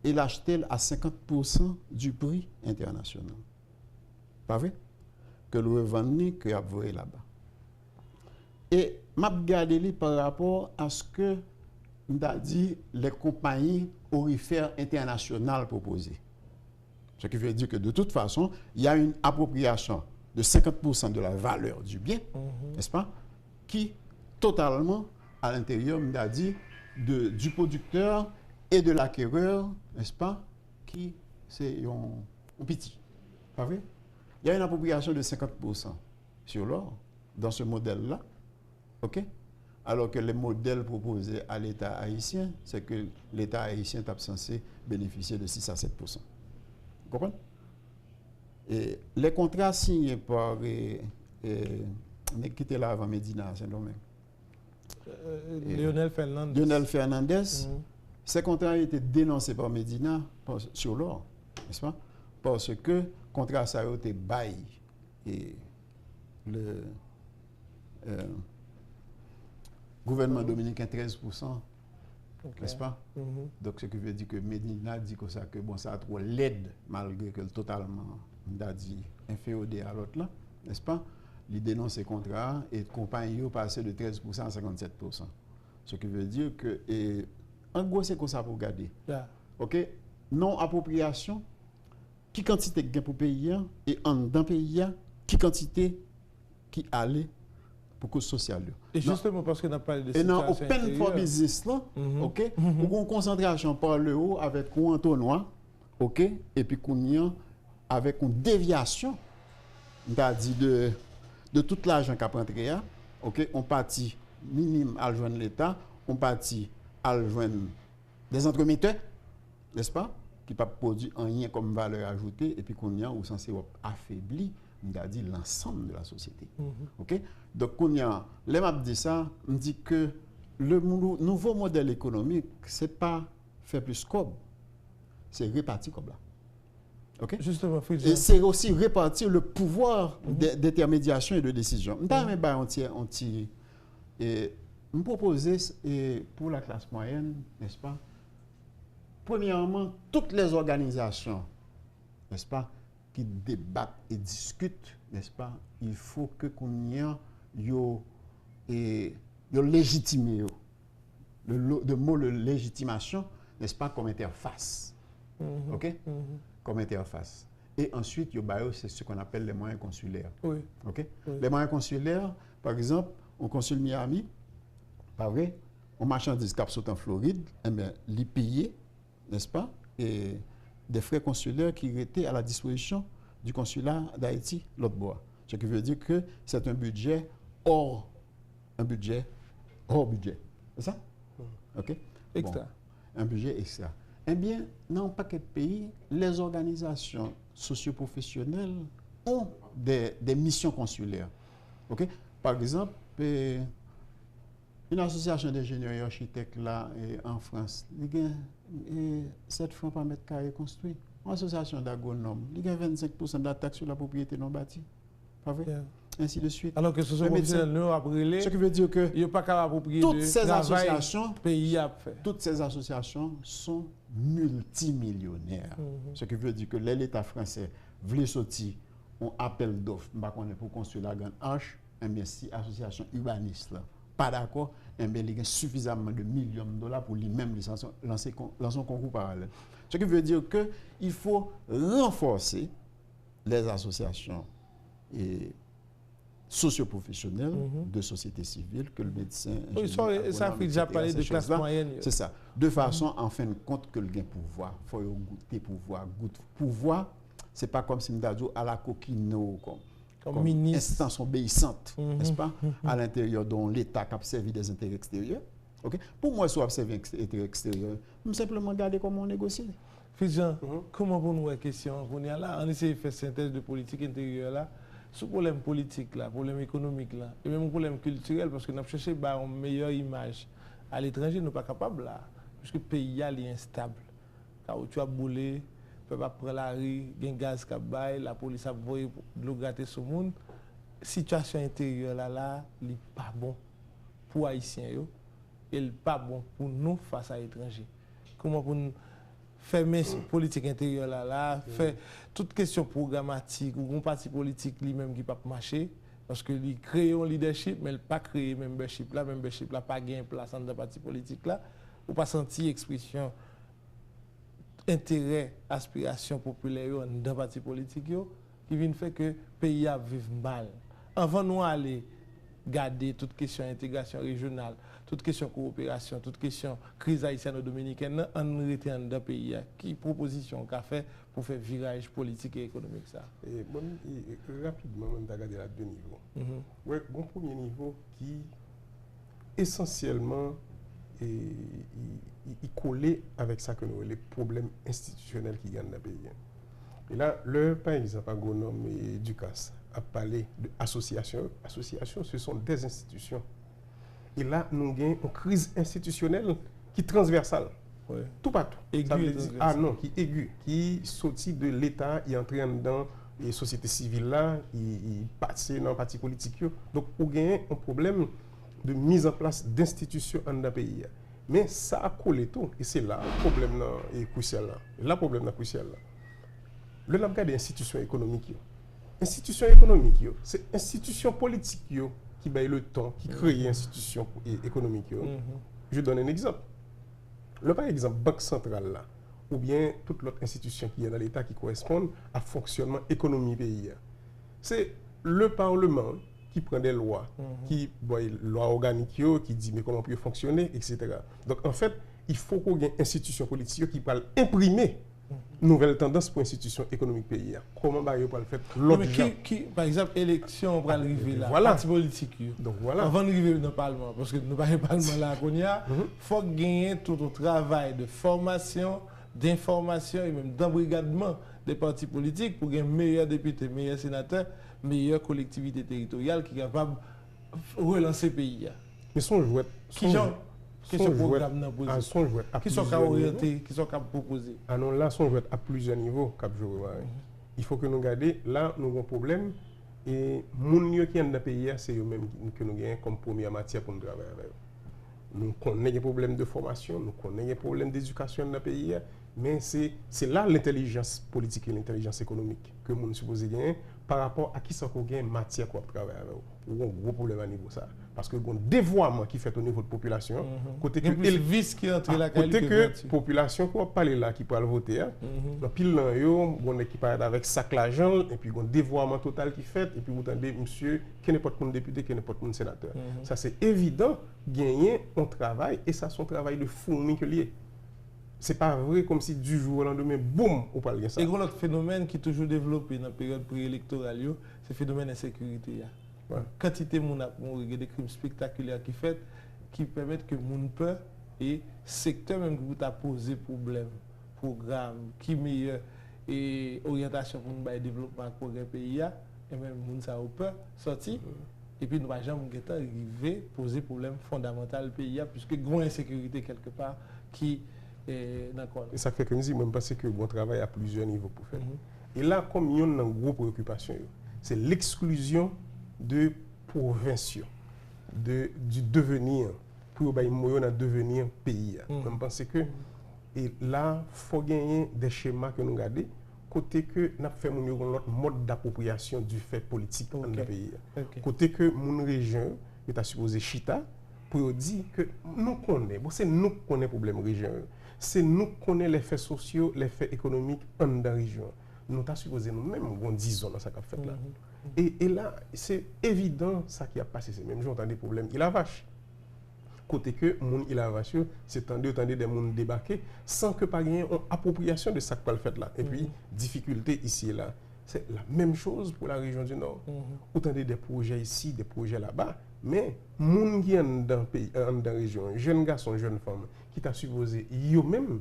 et l'acheter à 50% du prix international. Pas vrai? Que le revendeur que a volé là-bas. Et m'a regardé par rapport à ce que m'a dit les compagnies aurifères internationales proposées. Ce qui veut dire que de toute façon, il y a une appropriation de 50% de la valeur du bien, n'est-ce pas, qui totalement à l'intérieur, m'a dit, du producteur et de l'acquéreur, n'est-ce pas, qui c'est un petit. Pas vrai? Il y a une appropriation de 50% sur l'or dans ce modèle-là, ok? Alors que les modèles proposés à l'État haïtien, c'est que l'État haïtien est censé bénéficier de 6 à 7%. Vous comprenez? Et les contrats signés par on est quitté là avant Medina, Saint-Domingue. Lionel Fernandez. Lionel Fernandez, ces contrats ont été dénoncés par Medina sur l'or, n'est-ce pas? Parce que le contrat ça a été bail et le gouvernement dominicain 13%, n'est-ce pas? Donc, ce qui veut dire que Medina dit que ça a trop l'aide, malgré que totalement, on a dit, inféodé à l'autre là, n'est-ce pas? Il dénonce ces contrats et les compagnies ont passé de 13% à 57%. Ce qui veut dire que, en gros, c'est comme ça pour regarder. Yeah. OK? Non-appropriation, qui quantité gain pour payer et en dans pays, qui quantité qui allait pour cause sociale. Et justement parce qu'on n'a pas de et dans open for business là, OK, pour une concentration par le haut avec un entonnoir, OK, et puis qu'on y a avec une déviation, c'est-à-dire de tout l'argent qu'a rentré, OK, on partit minime à joindre l'État, on partit à joindre des entremetteurs, n'est-ce pas, qui ne produisent rien comme valeur ajoutée et puis qu'on y a ou censé affaiblir, on a dit l'ensemble de la société. OK? Donc, on y a, les maps dit ça, on dit que le nouveau modèle économique, ce n'est pas faire plus comme, c'est répartir comme là. OK? Justement, et c'est aussi répartir le pouvoir d'intermédiation et de décision. Je proposer pour la classe moyenne, n'est-ce pas? Premièrement, toutes les organisations, n'est-ce pas, qui débattent et discutent, n'est-ce pas, il faut que qu'on y a légitimé le mot légitimation, n'est-ce pas, comme interface. OK? Comme interface. Et ensuite, c'est ce qu'on appelle les moyens consulaires. Oui. OK? Oui. Les moyens consulaires, par exemple, au consul Miami, pas vrai, on marchandise cap saute en Floride, eh bien, les payer, n'est-ce pas, et des frais consulaires qui étaient à la disposition du consulat d'Haïti, l'autre bois. Ce qui veut dire que c'est un budget hors budget. C'est ça? OK? Extra. Bon, un budget extra. Eh bien, dans un paquet de pays, les organisations socioprofessionnelles ont des missions consulaires. OK? Par exemple, une association d'ingénieurs et architectes là en France, il y a 7 francs par mètre carré construit. Une association d'agronomes, il y a 25% de la taxe sur la propriété non bâtie. Pas vrai? Yeah. Ainsi de suite. Alors que ce sont ce qui veut dire que il n'y a pas qu'à approprier toutes ces associations, pays a fait. Toutes ces associations sont multimillionnaires. Ce qui veut dire que l'État français voulait sortir un appel d'offres pour construire la Grande Arche, mais si l'association urbaniste là, pas d'accord, il y a suffisamment de millions de dollars pour lui-même lancer un concours parallèle. Ce qui veut dire qu'il faut renforcer les associations socioprofessionnelles de société civile que le médecin. Oui, ça fait déjà parler de classe moyenne. C'est ça. De façon, en fin de compte, que le gain pouvoir, il faut goûter pouvoir. Ce n'est pas comme si nous à la coquine comme instance obéissante, n'est-ce pas, à l'intérieur dont l'État a servi des intérêts extérieurs. Okay? Pour moi, si on observe des intérêts extérieurs, je simplement regarder comment on négocie. Fidjan, comment pour nous la question? On essaie de faire synthèse de politique intérieure là, ce problème politique là, problème économique là, et même problème culturel, parce que nous avons cherché une meilleure image à l'étranger, nous ne sommes pas capables là. puisque le pays est instable. Car tu as boulé, le peuple a pris la rue, il y a un gaz qui a baillé, la police a voyé de l'eau gratter sur le monde. La situation intérieure là, n'est pas bon pour les Haïtiens et n'est pas bon pour nous face à l'étranger. Comment pour nous fermer politique intérieure là, faire toute question programmatique ou un parti politique lui-même qui ne peut pas marcher. Parce que il crée un leadership, mais il n'a pas créé un membership là pas gagné place dans le parti politique là, ou pas senti expression intérêt, aspiration populaire dans le parti politique qui vient faire que le pays a vivre mal. Avant nous aller garder toute question d'intégration régionale, toute question de coopération, toute question crise haïtiano-dominicaine, on était dans le pays. Qui proposition qu'a fait pour faire virage politique et économique ça? Et bon, rapidement, on a regardé à deux niveaux. Ouais, bon premier niveau qui essentiellement est collé avec ça que nous les problèmes institutionnels qui gagnent dans le pays. Et là, par exemple, Agronome et Ducasse a parlé d'associations. Associations, ce sont des institutions. Et là, nous avons une crise institutionnelle qui est transversale. Ouais. Tout partout. Qui est aiguë, qui sortit de l'État, il entre dans les sociétés civiles là, il passe dans le parti politique. Donc, vous avez un problème de mise en place d'institutions dans le pays. Mais ça a collé tout. Et c'est là le problème est crucial. Là, le problème est crucial. Le n'a des institutions économiques. Institutions économiques, c'est institutions politiques qui baillent le temps, qui créent institutions économiques. Je donne un exemple. Par exemple, Banque centrale là, ou bien toute l'autre institution qui est dans l'État qui correspond à fonctionnement économie pays. C'est le Parlement qui prend des lois, qui lois organiques, qui dit mais comment peut fonctionner, etc. Donc en fait, il faut qu'on ait une institution politique qui parle imprimer nouvelle tendance pour l'institution économique pays. Comment va le faire l'autre gens? Par exemple, élection pour arriver là, voilà. Parti politique. Donc voilà. Avant d'arriver dans le Parlement, parce que nous pas le Parlement là qu'on y a, faut gagner tout un travail de formation, d'information et même d'embrigadement des partis politiques pour gagner meilleurs députés, meilleurs sénateurs, meilleures collectivités territoriales qui sont capables de relancer le pays. Mais son jouet. Qui sont programmes qui sont orientés, qui sont proposés. Ah non, là, sont joués à plusieurs niveaux. Il faut que nous gardions, là, nous avons un problème. Et les gens qui sont dans le pays, c'est eux-mêmes que nous avons comme première matière pour nous travailler avec eux. Nous connaissons des problèmes de formation, nous connaissons des problèmes d'éducation dans le pays, mais c'est là l'intelligence politique et l'intelligence économique que nous sommes supposés gagner par rapport à qui sont gagne matière pour travailler avec eux. Il y a un gros problème à niveau ça. Parce que le dévoiement qui fait au niveau de la population, côté que la population qui va parler là, qui peut voter, donc pile là, on qui parle avec sac l'argent, et puis un dévoiement total qui fait, et puis vous entendez, monsieur, qui n'est pas de député, qui n'est pas de sénateur. Ça c'est évident, gagner un travail, et ça c'est un travail de fourmi que lié. C'est pas vrai comme si du jour au lendemain, boum, on parle de ça. Et l'autre phénomène qui est toujours développé dans la période préélectorale, c'est le phénomène d'insécurité. Ouais. Quantité de des crimes spectaculaires qui permettent que mon peur et secteur même qui vous a posé problème, programme, qui meilleur et orientation pour nous développement pour le pays et même moun ça au peur sorti et puis nous va jamais arriver poser problème fondamental pays puisque grande insécurité quelque part qui est d'accord. Et ça fait que nous même penser que bon travail à plusieurs niveaux pour faire. Et là comme il y a une grosse préoccupation, c'est l'exclusion de provinces, du devenir, pour devenir pays. Je pense que et là, il faut gagner des schémas que nous gardons, côté que nous faisons notre mode d'appropriation du fait politique dans le pays. Côté que mon région est supposé chita, pour dire que nous connaissons, c'est nous qui connaissons les problèmes régionaux, c'est nous qui connaissons les faits sociaux, les faits économiques dans la région. Nous avons supposé nous-mêmes, on 10 ans dans ce qu'on fait là. Et là, c'est évident ça qui a passé. C'est même jour, on a des problèmes. Il a vache. Côté que mon il a vache, c'est tendu des gens débarquer sans que pas gagner une appropriation de ça qu'on a fait là. Et puis, difficulté ici et là. C'est la même chose pour la région du Nord. Autant des projets ici, des projets là-bas. Mais, les gens qui sont dans la région, jeunes garçons, jeunes femmes, qui t'a supposé, eux-mêmes,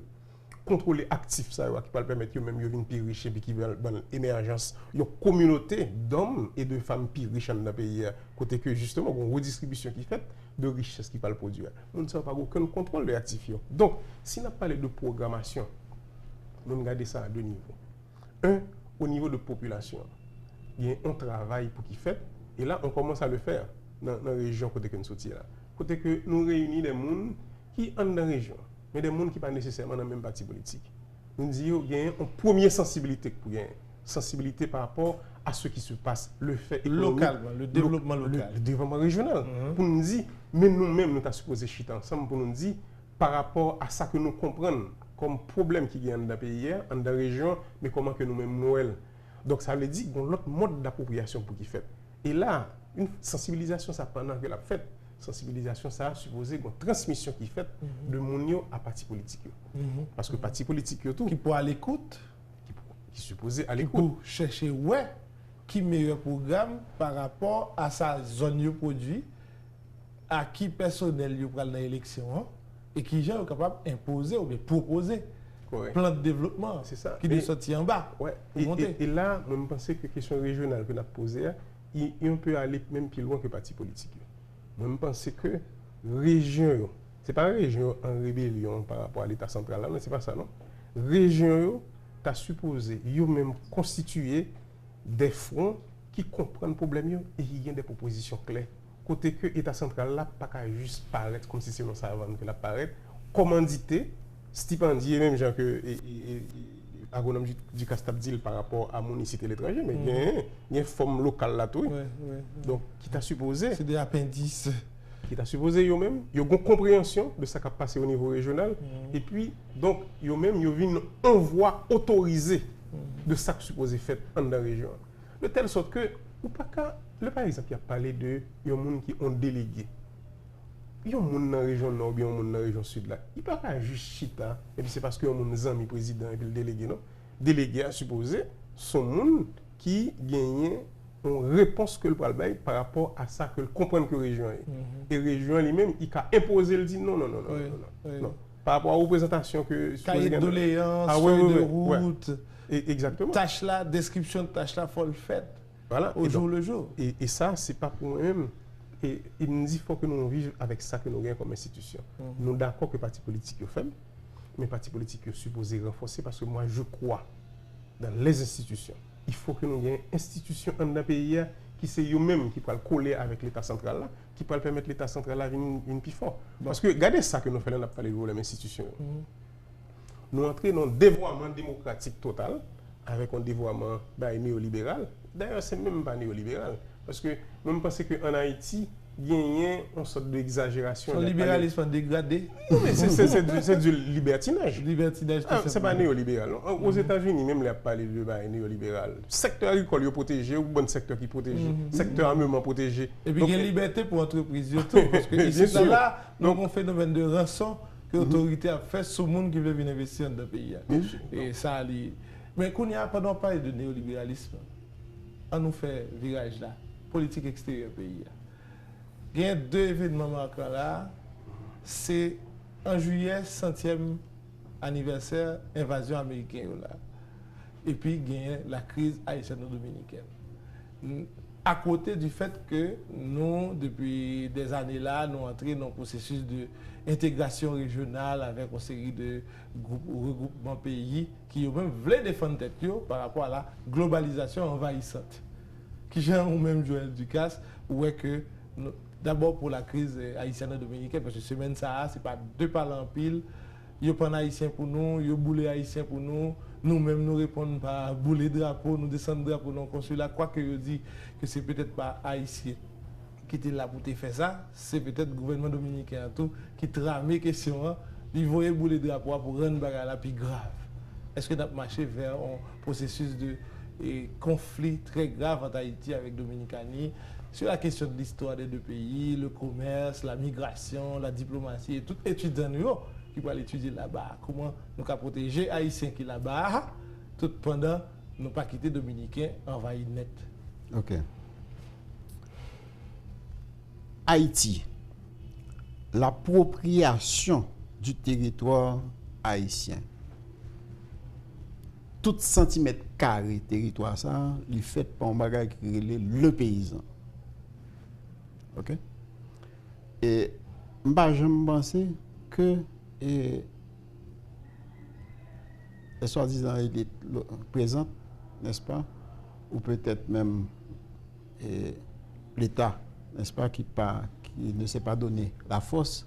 contrôler actifs ça qui peut permettre même de plus riches et qui veulent l'émergence une communauté d'hommes et de femmes plus riches dans le pays côté que justement une redistribution qui fait de richesse qui va le produire. Nous ne savons pas aucun contrôle de l'actif. Donc, si on a parlé de programmation, nous regardons ça à deux niveaux. Un, au niveau de population, il y a un travail pour qu'il fait, et là, on commence à le faire dans la région côté que nous sortis là. Côté que nous réunissons des gens qui sont dans la région, mais des gens qui ne sont pas nécessairement dans le même parti politique. Nous disons qu'il y a une première sensibilité pour gagner. Sensibilité par rapport à ce qui se passe, le fait localement, le développement local. Le développement régional. Pour nous dire, mais nous-mêmes, nous avons supposé chiter ensemble pour nous dire, par rapport à ça que nous comprenons comme problème qui est dans le pays, dans la région, mais comment que nous-mêmes nous. Donc ça veut dire qu'il y a l'autre mode d'appropriation pour qu'il fait. Et là, une sensibilisation, ça pendant que la fête, sensibilisation, ça a supposé une transmission qui fait de mon à parti politique. Parce que parti politique, tout. Qui peut à l'écoute. Qui supposé à l'écoute. Pour chercher, qui meilleur programme par rapport à sa zone de produit, à qui personnel il prend dans l'élection, et qui est capable d'imposer ou de proposer plan de développement qui doit sortir en bas. Ouais. Et là, je pense que la question régionale que nous avons posée, il peut aller même plus loin que le parti politique. Je pense que région, ce n'est pas une région en rébellion par rapport à l'État central, là, ce n'est pas ça, non. Région, tu as supposé, même constituer des fronts qui comprennent le problème et qui ont des propositions claires. Côté que l'État central là, pas qu'à juste paraître comme si c'est non savant que la paraître, commandité, stipendier, même genre que agronome du Castabdil par rapport à mon ici l'étranger, mais il y a une forme locale là tout. Donc, qui t'a supposé. C'est des appendices. Qui t'a supposé, eux-mêmes, ils ont une compréhension de ce qui a passé au niveau régional. Et puis, donc, eux-mêmes, ils ont une envoi autorisé de ce qui est supposé faire dans la région. De telle sorte que, ou pas qu'à, par exemple, il a parlé de gens qui ont délégué. Il y a des gens dans la région nord, il y a des gens dans la région sud. Là. Il ne peut pas juste chita, et puis c'est parce que les amis président et puis le délégué, non. Délégué a supposé, sont des gens qui gagnent une réponse que le parle par rapport à ça, que le comprennent que la région est. Et la région lui-même, il a imposé le dit non. Par rapport à la représentation que... Cahier de doléances, feuille de route. Exactement. Tâche là, description de tâche là, il faut le faire. Voilà. Au jour le jour. Et ça, ce n'est pas pour moi-même. Et il nous dit qu'il faut que nous vivions avec ça que nous gagnons comme institution. Nous sommes d'accord que les partis politiques sont faibles, mais les partis politiques sont supposés renforcer parce que moi, je crois dans les institutions. Il faut que nous ayons une institution dans le pays qui c'est eux-mêmes qui peuvent coller avec l'État central, là, qui peuvent permettre l'État central de venir plus fort. Parce que regardez ça que nous faisons, on a parlé de l'institution. Nous entrons dans un dévoiement démocratique total, avec un dévoiement néolibéral. D'ailleurs, ce n'est même pas néolibéral. Parce que nous pensons qu'en Haïti, il y a une sorte d'exagération. Son libéralisme dégradé. Non, mais c'est du libertinage. Libertinage. Ce n'est pas néolibéral. Aux États-Unis, même, il a parlé de néolibéral. Secteur agricole est protégé, ou bon secteur qui est protégé. Secteur armement protégé. Et puis, il y a une liberté pour l'entreprise. Parce que ici, là, nous avons un phénomène de rançon que l'autorité a fait sur le monde qui veut venir investir dans le pays. Et ça, mais quand il n'y a pas parler de néolibéralisme, on nous fait virage là. Politique extérieure pays. Il y a deux événements marquants là. C'est en juillet, 100e anniversaire invasion américaine là. Et puis il y a la crise haïtiano-dominicaine. À côté du fait que nous, depuis des années là, nous entrons dans un processus d'intégration régionale avec une série de regroupements pays qui ont même voulu défendre tête par rapport à la globalisation envahissante. Qui j'ai au même Joël Ducasse, où est que d'abord pour la crise haïtiano-dominicaine, parce que semaine ça, c'est pas deux parlants en pile, il y a pas haïtien pour nous, il y a boulé haïtien pour nous, nous-mêmes nous répondons par boulé drapeau, nous descendons drapeau dans le consulat, quoi que je dis que c'est peut-être pas haïtien qui était là pour te faire ça, c'est peut-être le gouvernement dominicain tout qui trame les questions, il voyait boulé drapeau pour rendre bagarre la plus grave. Est-ce que nous avons marché vers un processus de conflit très grave entre Haïti avec Dominicanie sur la question de l'histoire des deux pays, le commerce, la migration, la diplomatie et tout étudiant qui va l'étudier là-bas. Comment nous pouvons protéger Haïtiens qui là-bas, tout pendant nous pas quitter Dominicains envahi net. Ok. Haïti, l'appropriation du territoire haïtien. Tout centimètre carré territoire ça, il fait par un bagage qui relève le paysan. OK? Et je me pensais que la soi-disant élite présente, n'est-ce pas, ou peut-être même l'État, n'est-ce pas, qui ne s'est pas donné la force,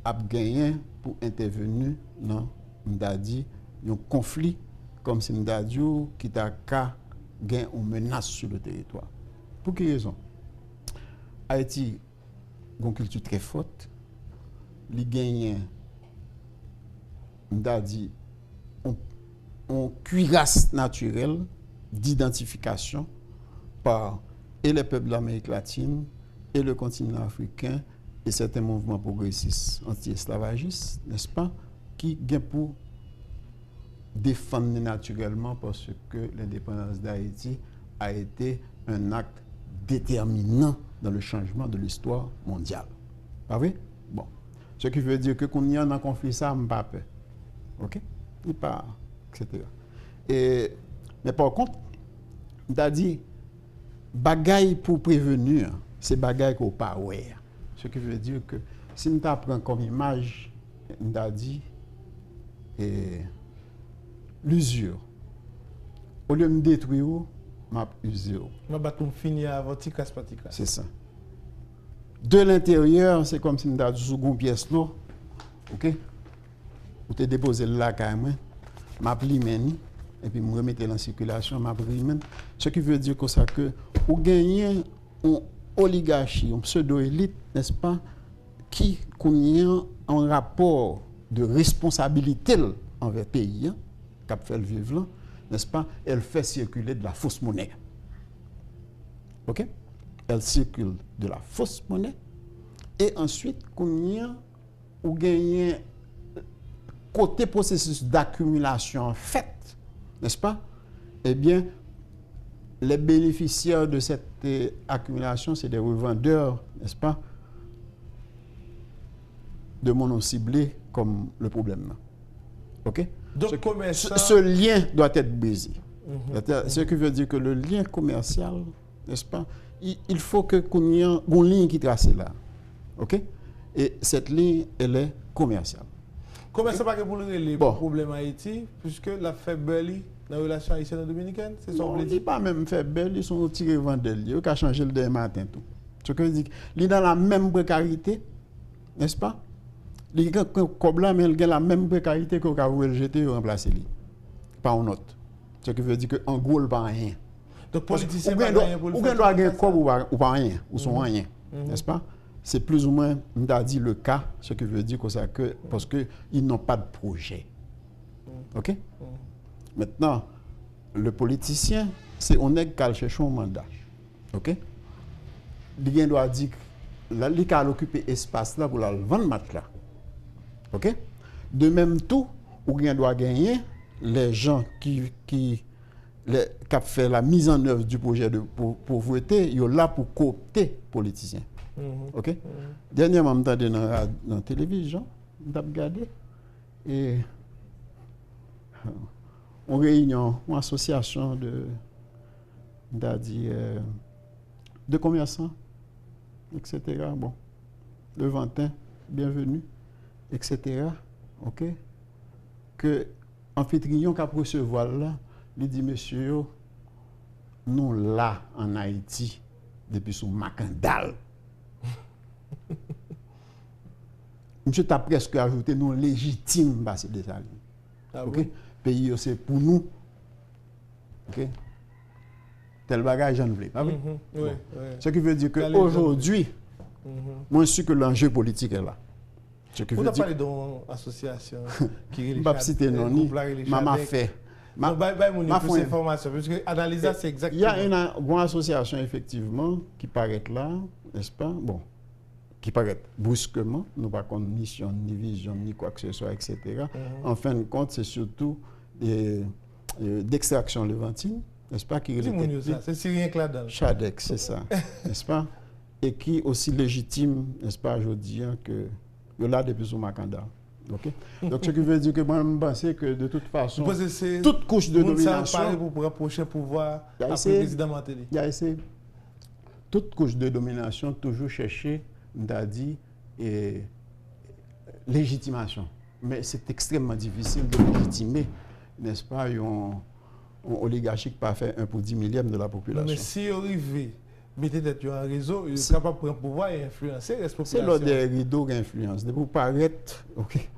a gagné pour intervenir dans un conflit comme si nous qui t'a gagné une menace sur le territoire. Pour quelle raison? Haïti a une culture très forte. Il gagne une cuirasse naturelle d'identification par et les peuples de l'Amérique latine et le continent africain et certains mouvements progressistes anti-esclavagistes, n'est-ce pas, qui gagnent pour défendre naturellement parce que l'indépendance d'Haïti a été un acte déterminant dans le changement de l'histoire mondiale. Ah oui? Bon. Ce qui veut dire que quand il y a un conflit, ça, je n'ai pas peur. OK? Il pas, etc. Mais par contre, on a dit, bagaille pour prévenir, c'est bagaille qu'on pas ouais. Ce qui veut dire que si nous apprenons comme image, on a dit, l'usure. Au lieu de détruire, m'a usure. Je vais finir avant tika. C'est ça. De l'intérieur, c'est comme si nous avons une pièce là. OK? Vous te déposez là carrément, m'a plié et puis me remettre en circulation, m'a plié. Ce qui veut dire que ça que vous gagnez une oligarchie, une pseudo-élite, n'est-ce pas, qui a un rapport de responsabilité envers le pays, qui fait le vivre là, n'est-ce pas, elle fait circuler de la fausse monnaie. OK? Elle circule de la fausse monnaie. Et ensuite, vous gagnez côté processus d'accumulation fait, n'est-ce pas? Eh bien, les bénéficiaires de cette accumulation, c'est des revendeurs, n'est-ce pas, de monos ciblés comme le problème. OK? Donc, ce lien doit être brisé. Ce qui veut dire que le lien commercial, n'est-ce pas, il faut qu'on y ait une ligne qui trace là. OK? Et cette ligne, elle est commerciale. Comment ça va pour le problème Haïti, puisque la faible dans la relation haïtienne-dominicaine, c'est son plaisir? Ils ne pas même faible, ils sont tirés vendeurs, ils ont changé le demain matin. Tout. Ce que je dis, ils sont dans la même précarité, n'est-ce pas? Ils ont la même précarité que le jeté et remplacer par un autre. Ce qui veut dire qu'en gros, il pas rien. Donc, politiciens ne pas rien pour le faire. Ou bien doit gagner ou pas rien, ou sont rien, n'est-ce pas? C'est plus ou moins, on a dit le cas, ce qui veut dire que ça que parce qu'ils n'ont pas de projet. OK? Maintenant, le politicien, c'est on est qu'à chercher un mandat. OK? Il doit dire qu'il a occupé l'espace là pour la vendre match là. OK? De même tout, ou bien doit gagner les gens qui ont fait la mise en œuvre du projet de pauvreté, ils sont là pour coopter les politiciens. OK? Dernièrement, je suis dans la télévision, je regardé et en réunion, une association de commerçants, etc. Bon, le Ventin, bienvenue, etc. OK? Que l'amphitryon qui a recevoir là, il dit, monsieur, nous là en Haïti, depuis sous Macandal. Monsieur t'a presque ajouté nous légitime passer des alliés. Ah, OK? oui? Pays c'est pour nous. OK? Tel bagage j'en voulais. Ah oui? Oui, Bon. oui. Ce qui veut dire qu'aujourd'hui, moi je suis que l'enjeu politique est là. Ce qui Vous veut avez dire parlé d'une association qui je ne vais pas citer non ni maman fait. Ma plus d'informations parce que analyser c'est exactement. Il y a une bonne association effectivement qui paraît là, n'est-ce pas? Bon, qui paraît brusquement, nous pas contre mission, ni vision, ni quoi que ce soit, etc. En fin de compte, c'est surtout d'extraction levantine, n'est-ce pas? Qui c'est Syrien Cladan. Chadec, c'est ça, n'est-ce pas? Et qui aussi légitime, n'est-ce pas, je dis que là depuis sous Macanda. Okay? Donc, ce qui veut dire que moi, je pense que de toute façon, toute couche de domination. Pour rapprocher le pouvoir après le président Martelly. Il y a essayé. Toute couche de domination, toujours chercher, on a dit, légitimation. Mais c'est extrêmement difficile de légitimer, n'est-ce pas, un oligarchie qui pas fait 1 pour 10 millième de la population. Mais si on arrive, mettez tête un réseau, il est capable de prendre pouvoir et influencer la population. C'est l'ordre des rideaux qui influence. Depuis paraître, ok.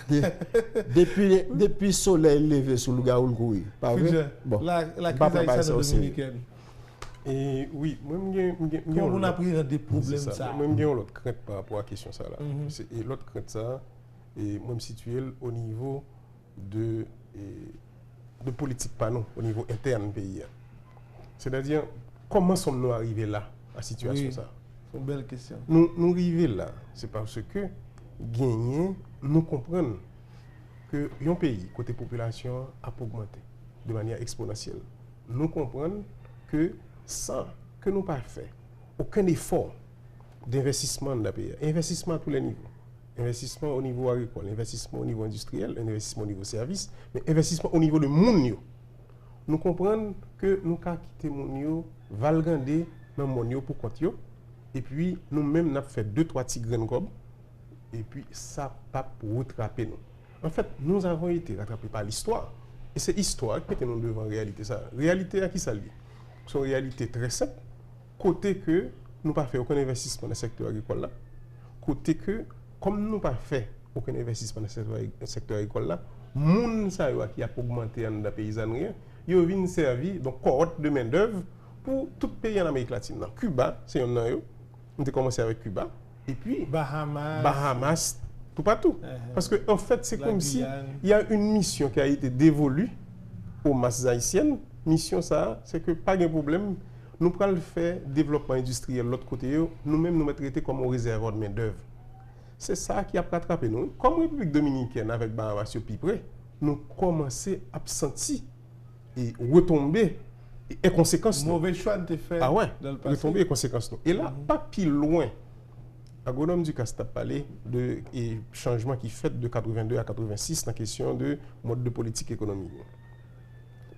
Depuis le soleil levé sur le gars ou le couille. Pas vrai? Bon. La crise haïtienne dominicaine. Et oui, moi, on a pris des problèmes ça. Moi, j'ai l'autre crainte par rapport à la question ça là. Et l'autre crainte ça, et moi, me situer au niveau de politique pas non, au niveau interne pays. C'est-à-dire, comment sommes-nous arrivés là, à cette situation ça? C'est une belle question. Nous arrivés là, c'est parce que gagner, nous comprenons que un pays, côté population, a augmenté de manière exponentielle. Nous comprenons que sans que nous pas fait aucun effort d'investissement dans le pays, investissement à tous les niveaux, investissement au niveau agricole, investissement au niveau industriel, investissement au niveau service, mais investissement au niveau de monde. Nous comprenons que nous avons quitté monde, valgander dans monde pour compte et puis nous-mêmes nous avons fait 2-3 petits grains de gobe et puis ça pas pour rattraper nous. En fait, nous avons été rattrapés par l'histoire et c'est l'histoire qui nous devant la réalité ça. Réalité à qui ça lié? C'est une réalité très simple. Côté que nous pas fait aucun investissement dans le secteur agricole là, côté que comme nous pas fait aucun investissement dans le secteur agricole là, moun sa yo qui a augmenté dans la paysannerie, yo vinn servir donc cohorte de main d'œuvre pour tout pays en Amérique latine. Cuba, c'est un nan yo. On a commencé avec Cuba et puis Bahamas tout partout. Parce que en fait, c'est comme si il y a une mission qui a été dévolue aux masses haïtiennes. Mission ça, c'est que pas de problème, nous prenons le faire développement industriel de l'autre côté, nous-mêmes nous traiter comme un réservoir de main d'œuvre. C'est ça qui a rattrapé nous. Comme République dominicaine avec Bahamas au plus près, nous commençons à sentir et retomber et conséquences. Mauvais choix de faire. Ah ouais, retomber et conséquences. Et là, pas plus loin. Agronome du Casta parlé de changement qui fait de 82 à 86 dans la question de mode de politique économique.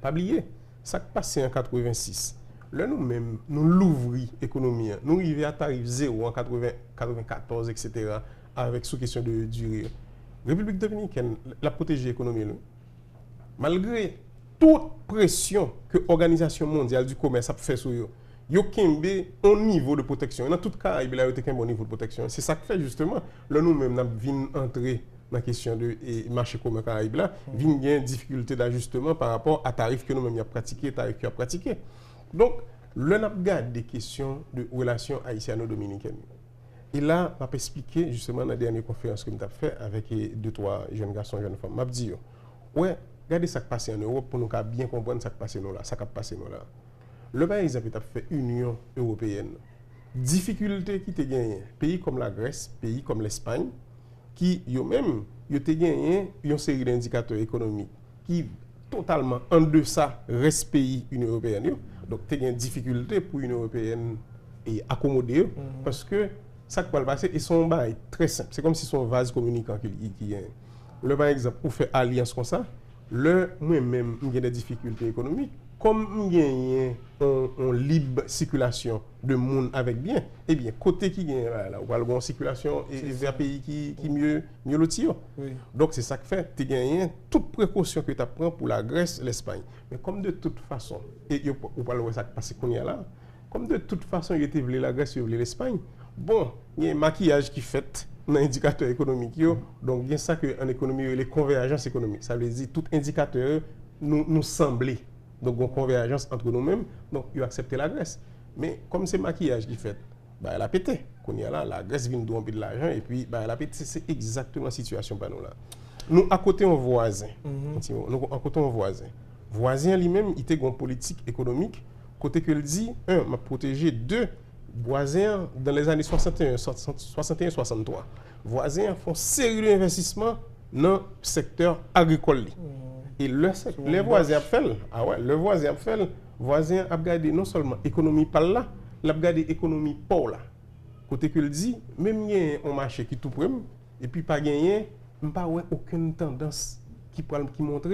Pas oublier, ça qui passé en 86. Là, nous-mêmes, nous l'ouvrions l'économie. Nous arrivons à tarif zéro en 94, etc. avec sous question de durée. République dominicaine, la protéger l'économie. Malgré toute pression que l'Organisation mondiale du commerce a fait sur eux, il y a un niveau de protection. Dans tout cas, il y a un bon niveau de protection. C'est ça qui fait justement, là, nous-mêmes, nous venons entrer dans la question du marché commun Caraïbe, là, il y a une difficulté d'ajustement par rapport à tarifs que nous-mêmes avons pratiqués, tarifs qui ont pratiqués. Donc, le n'a des questions de relations haïtiano-dominicaines. Et là, je vais expliquer justement dans la dernière conférence que nous avons fait avec 2-3 jeunes garçons, jeunes femmes. Je vais dire, ouais, regardez ce qui passe en Europe pour nous bien comprendre ce qui passe là, ça qui passe là. Le par exemple, a fait Union européenne. Difficulté qui te gagne, pays comme la Grèce, pays comme l'Espagne, qui eux-mêmes, ils ont gagné une série d'indicateurs économiques qui totalement en deçà reste pays Union européenne. Donc, tu as une difficulté pour l'Union européenne et accommoder parce que ça qui va le passer, ils sont très simple. C'est comme si son vase communicant qui est. Le par exemple, pour faire alliance comme ça, moi-même, j'ai des difficultés économiques. Comme il y a une libre circulation de monde avec bien, eh bien, côté qui gagne, là, on va avoir une circulation vers un pays qui mieux le tire. Oui. Donc, c'est ça que fait. Tu gagnes toute précaution que tu prends pour la Grèce, l'Espagne. Mais comme de toute façon, et on va voir ça qui passe qu'on y a là, comme de toute façon, il était voulu la Grèce, il voulait l'Espagne, bon, il y a un maquillage qui fait dans l'indicateur économique. Donc, il y a ça qu'en économie, les convergences économiques. Ça veut dire tout indicateur nous semblait. Donc, une convergence entre nous-mêmes, donc, ils ont accepté la Grèce. Mais comme c'est maquillage qui fait, bah, elle a pété. Quand il y a là, la Grèce vient de domper de l'argent et puis bah, elle a pété. C'est exactement la situation pour nous là. Nous, à côté, on voisin. Nous, à côté, on voisin. Voisin lui-même, il était une politique économique. Côté que le dit, m'a protégé deux voisins dans les années 61-63. Voisins font série d'investissements dans le secteur agricole. Et les voisins ont fait, voisin a regardé non seulement l'économie par là, il a regardé l'économie pour là. Côté que le dit, même il y a un marché qui tout près, et puis pas gagné, pas aucune tendance qui montre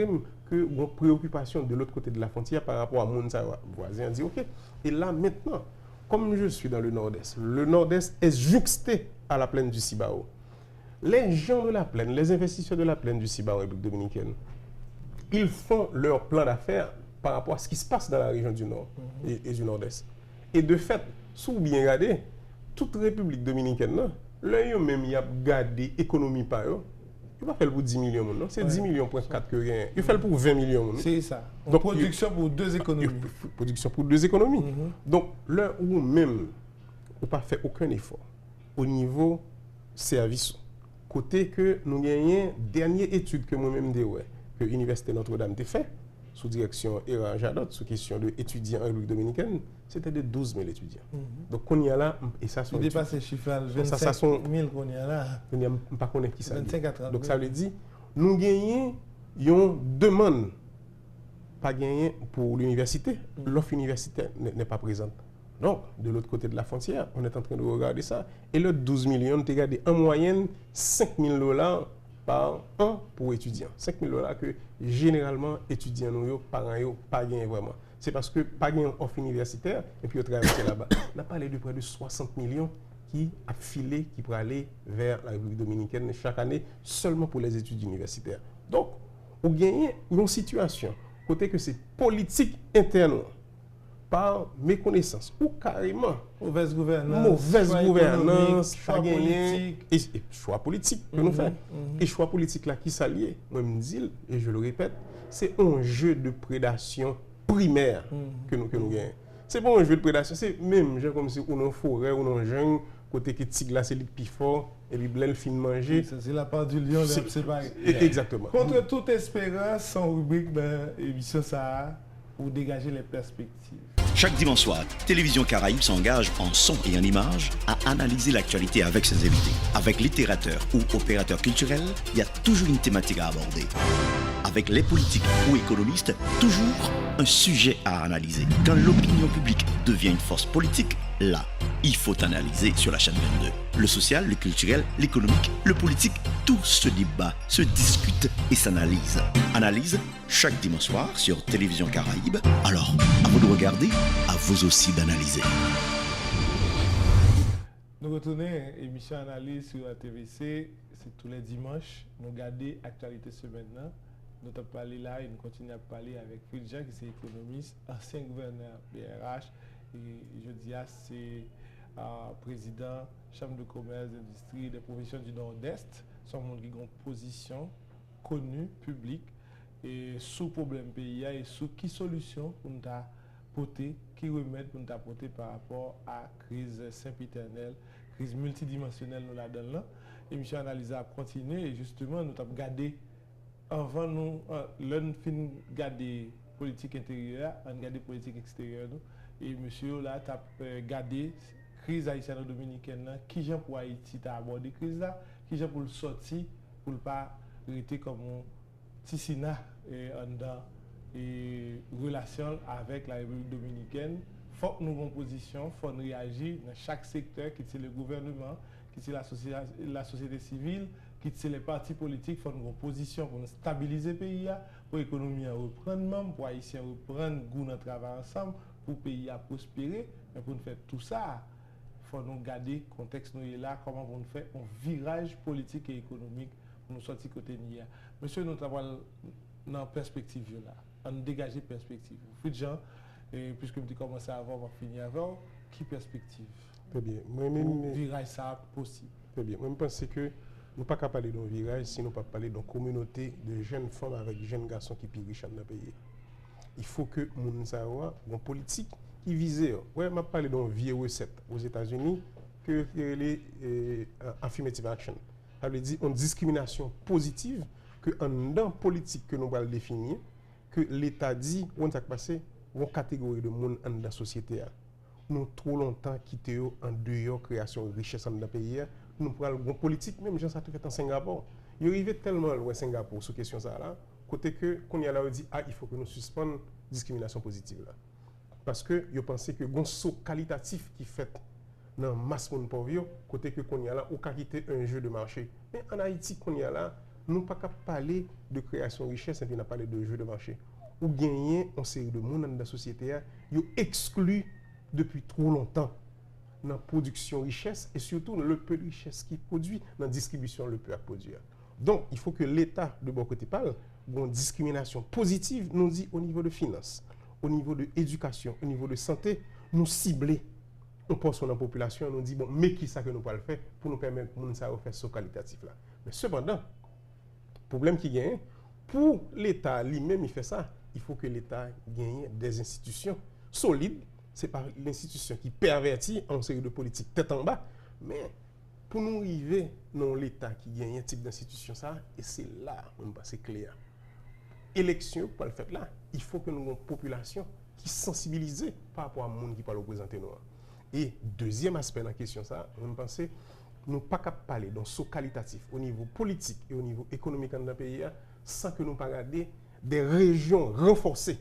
que une préoccupation de l'autre côté de la frontière par rapport à mon voisin dit OK. Et là maintenant, comme je suis dans le nord-est est juxté à la plaine du Cibao. Les gens de la plaine, les investisseurs de la plaine du Cibao en République dominicaine, ils font leur plan d'affaires par rapport à ce qui se passe dans la région du Nord et du Nord-Est. Et de fait, si vous bien regardez, toute République dominicaine, là, même y a gardé l'économie par eux, il va faire pour 10 millions, non? C'est 10 millions pour 4 que rien. Il fait pour 20 millions. C'est ça. Donc, production pour deux économies. Production pour deux économies. Donc, là où même, on n'a pas fait aucun effort au niveau service. Côté que nous gagnons, dernière étude que moi-même que l'Université Notre-Dame a fait, sous direction Héra Jadot, sous question d'étudiants en République dominicaine, c'était de 12 000 étudiants. Donc, on y a là, et ça sont. Il dépasse les chiffres, 25 000 qu'on y a là. On n'y a pas qu'on qui ça. 25 à 30 000. Donc, ça veut dire, nous gagnons une demande, pas gagné pour l'université. L'offre universitaire n'est pas présente. Donc, de l'autre côté de la frontière, on est en train de regarder ça. Et le 12 millions, tu regardes en moyenne $5 000 par an pour étudiants. $5 000 que généralement étudiants, nous, parents, pas gagné vraiment. C'est parce que pas gagné offre universitaire et puis au travail là-bas. On a parlé de près de 60 millions qui a filé, qui pourraient aller vers la République dominicaine chaque année seulement pour les études universitaires. Donc, on gagne une situation côté que c'est politique interne par méconnaissance ou carrément mauvaise gouvernance, choix politique et choix politique que nous faisons. Et choix politique là qui s'allie, moi je me dis et je le répète, c'est un jeu de prédation primaire que nous gagnons. C'est pas un jeu de prédation, c'est même genre comme si on est en forêt ou en jungle côté que tigre là c'est le plus fort et puis blanc fin manger. C'est la part du lion, c'est pareil. Exactement. Contre toute espérance, sans rubrique dans l'émission ça pour dégager les perspectives. Chaque dimanche soir, Télévision Caraïbe s'engage en son et en images à analyser l'actualité avec ses invités. Avec littérateur ou opérateur culturel, il y a toujours une thématique à aborder. Avec les politiques ou économistes, toujours un sujet à analyser. Quand l'opinion publique devient une force politique, là, il faut analyser sur la chaîne 22. Le social, le culturel, l'économique, le politique, tout se débat, se discute et s'analyse. Analyse chaque dimanche soir sur Télévision Caraïbe. Alors, à vous de regarder, à vous aussi d'analyser. Nous retournons à l'émission Analyse sur la TVC. C'est tous les dimanches. Nous regardons l'actualité semaine. Nous avons parlé là et nous continuons à parler avec Phil Jean, qui est économiste, ancien gouverneur BRH. Et je dis c'est président Chambre de commerce, d'industrie, des professions du Nord-Est. C'est un monde qui a une position connue, publique, et sous problème pays et sous qui solution pour nous apporter, qui remède pour nous apporter par rapport à la crise sempiternelle, crise multidimensionnelle nous la donne là. L'émission Analyse a continué et justement nous avons gardé avant nous, l'un fin garder politique intérieure, on garder politique extérieure nous. Et monsieur là t'a gardé crise haïtiano-dominicaine qui gens pour Haïti t'a abordé crise là, qui gens pour le sortir pour ne pas rester comme un tissina et relation avec la République dominicaine. Faut que nous avons position, faut nous réagir dans chaque secteur qui c'est le gouvernement, qui c'est la société civile, qui c'est les partis politiques, faut nous avons position pour nous stabiliser le pays, pour l'économie reprendre, pour les Haïtiens reprendre goût dans le travail ensemble, pour le pays à prospérer. Mais pour nous faire tout ça, il faut nous garder le contexte nous est là, comment on fait un virage politique et économique pour nous sortir côté NIA. Monsieur, nous travaillons dans la perspective là, on dégager perspective. Jean, puisque nous commencé avant, on va finir avant, qui perspective? Très bien. Moi-même, virage ça possible. Très bien. Moi, je pense que nous ne pouvons pas parler d'un virage si nous ne pouvons pas parler d'une communauté de jeunes femmes avec jeunes garçons qui sont riches dans le pays. Il faut que nous ayons une politique qui vise. Oui, je parle d'une vieille recette aux États-Unis que les affirmative action. Ça veut dire une discrimination positive que dans la politique que nous allons définir, que l'État dit, on a passé une catégorie de monde dans la société. Nous trop longtemps quitté en dehors création de richesse dans le pays. Nous prenons une politique, même gens ça tout fait en Singapour. Il arrive tellement loin Singapour sur question ça là, côté que qu'on y a là on dit il faut que nous suspendions discrimination positive là. Parce que yo pensez que gon saut qualitatif qui fait dans masse monde pauvre côté que qu'on y a là ou quitter un jeu de marché. Mais en Haïti qu'on y a là, nous pas capable parler de création de richesse et puis n'a parler de jeu de marché. Ou gagner une série de monde dans la société yo exclu depuis trop longtemps dans la production de richesse et surtout dans le peu de richesse qui produit, dans la distribution le peu à produire. Donc, il faut que l'État, de bon côté, parle d'une discrimination positive, nous dit au niveau de finances, au niveau de l'éducation, au niveau de santé, nous cibler. On pense sur la population, nous dit, bon, mais qui ça que nous pouvons faire pour nous permettre de faire ce qualitatif là. Mais cependant, le problème qui gagne, pour l'État lui-même, il fait ça, il faut que l'État gagne des institutions solides. Ce n'est pas l'institution qui pervertit en série de politiques tête en bas, mais pour nous arriver dans l'État qui gagne un type d'institution, ça, et c'est là où c'est clair. Élection, pour le faire là, il faut que nous ayons une population qui sensibilise par rapport à monde qui parle représenter nous. Et deuxième aspect de la question, ça, on pense nous pas capable de parler dans ce qualitatif au niveau politique et au niveau économique dans le pays sans que nous pas regarder des régions renforcées,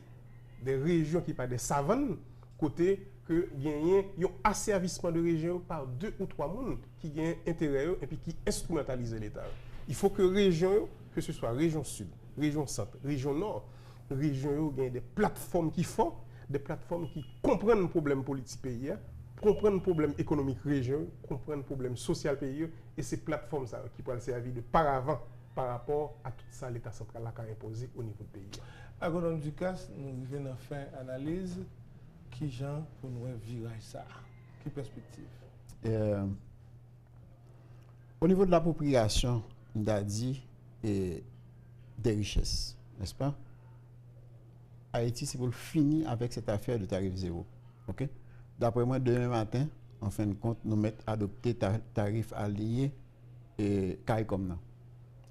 des régions qui pas des savanes côté que gagnent un asservissement de région par 2 ou 3 monde qui gagnent intérêt et puis qui instrumentalisent l'État. Il faut que région, que ce soit région sud, région centre, région nord, région gagnent des plateformes qui font, des plateformes qui comprennent le problème politique pays, comprennent le problème économique région, comprennent le problème social pays, et ces plateformes ça, qui peuvent servir de paravent par rapport à tout ça l'État central a imposé au niveau du pays. À Godon Ducasse, nous venons à faire analyse qui genre pour nous virage ça, qui perspective. Au niveau de l'appropriation, on a dit des richesses, n'est-ce pas? Haïti, c'est pour finir avec cette affaire de tarif zéro. Ok? D'après moi, demain matin, en fin de compte, nous mettons adopter tarif allié et CARICOM.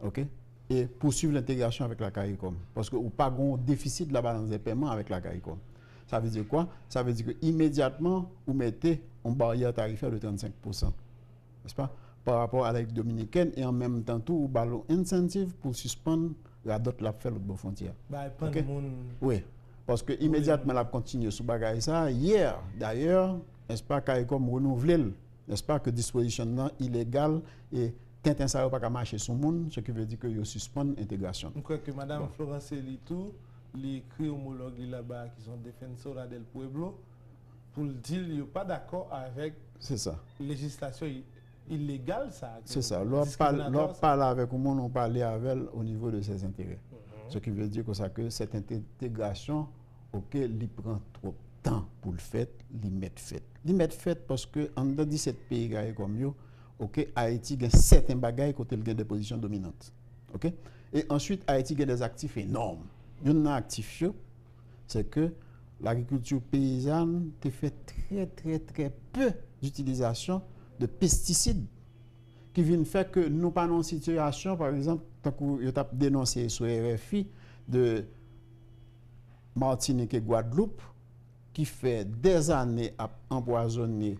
Ok? Et poursuivre l'intégration avec la CARICOM. Parce que nous pas un déficit de la balance des paiements avec la CARICOM. Ça veut dire quoi? Ça veut dire qu'immédiatement, vous mettez une barrière tarifaire de 35%. N'est-ce pas? Par rapport à la dominicaine et en même temps, tout, vous avez un incentive pour suspendre la dot la faire l'autre frontière. Okay? Oui. Parce que immédiatement, la continue sous bagage ça. Hier, d'ailleurs, n'est-ce pas, CARICOM renouvelé, n'est-ce pas, que disposition illégale et Tintin ça pas marcher sur le monde, ce qui veut dire que vous suspend l'intégration. Je crois que Mme Florence Elitou, les écrits homologues là-bas qui sont défenseurs del Pueblo, pour dire qu'ils ne sont pas d'accord avec la législation illégale. C'est ça. L'on parle avec le monde, on parle avec elle au niveau de ses intérêts. Ce qui veut dire que cette intégration, il prend trop de temps pour le faire, il met fait. Il met fait parce que en 17 pays comme yo, Haïti a certains bagages côté il a des positions dominantes. Et ensuite, Haïti a des actifs énormes. Un actif, c'est que l'agriculture paysanne te fait très peu d'utilisation de pesticides qui viennent faire que nous pas dans une situation, par exemple, tant que vous avez dénoncé sur RFI de Martinique et Guadeloupe, qui fait des années à empoisonner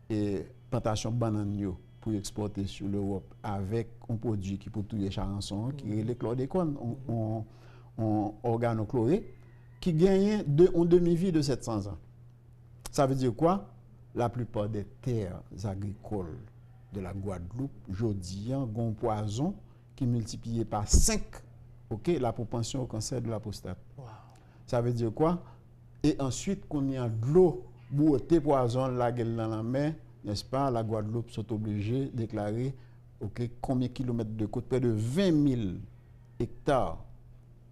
et plantation banane pour exporter sur l'Europe avec un produit qui peut tuer charançon, qui est le chlordécone, en organochloré, qui gagne une demi-vie de 700 ans. Ça veut dire quoi? La plupart des terres agricoles de la Guadeloupe, aujourd'hui, ont un poison qui multiplié par 5 la propension au cancer de la prostate. Wow. Ça veut dire quoi? Et ensuite, qu'on y a de l'eau, bourrée poison, la gueule dans la mer, n'est-ce pas? La Guadeloupe sont obligés de déclarer combien de kilomètres de côte, près de 20 000 hectares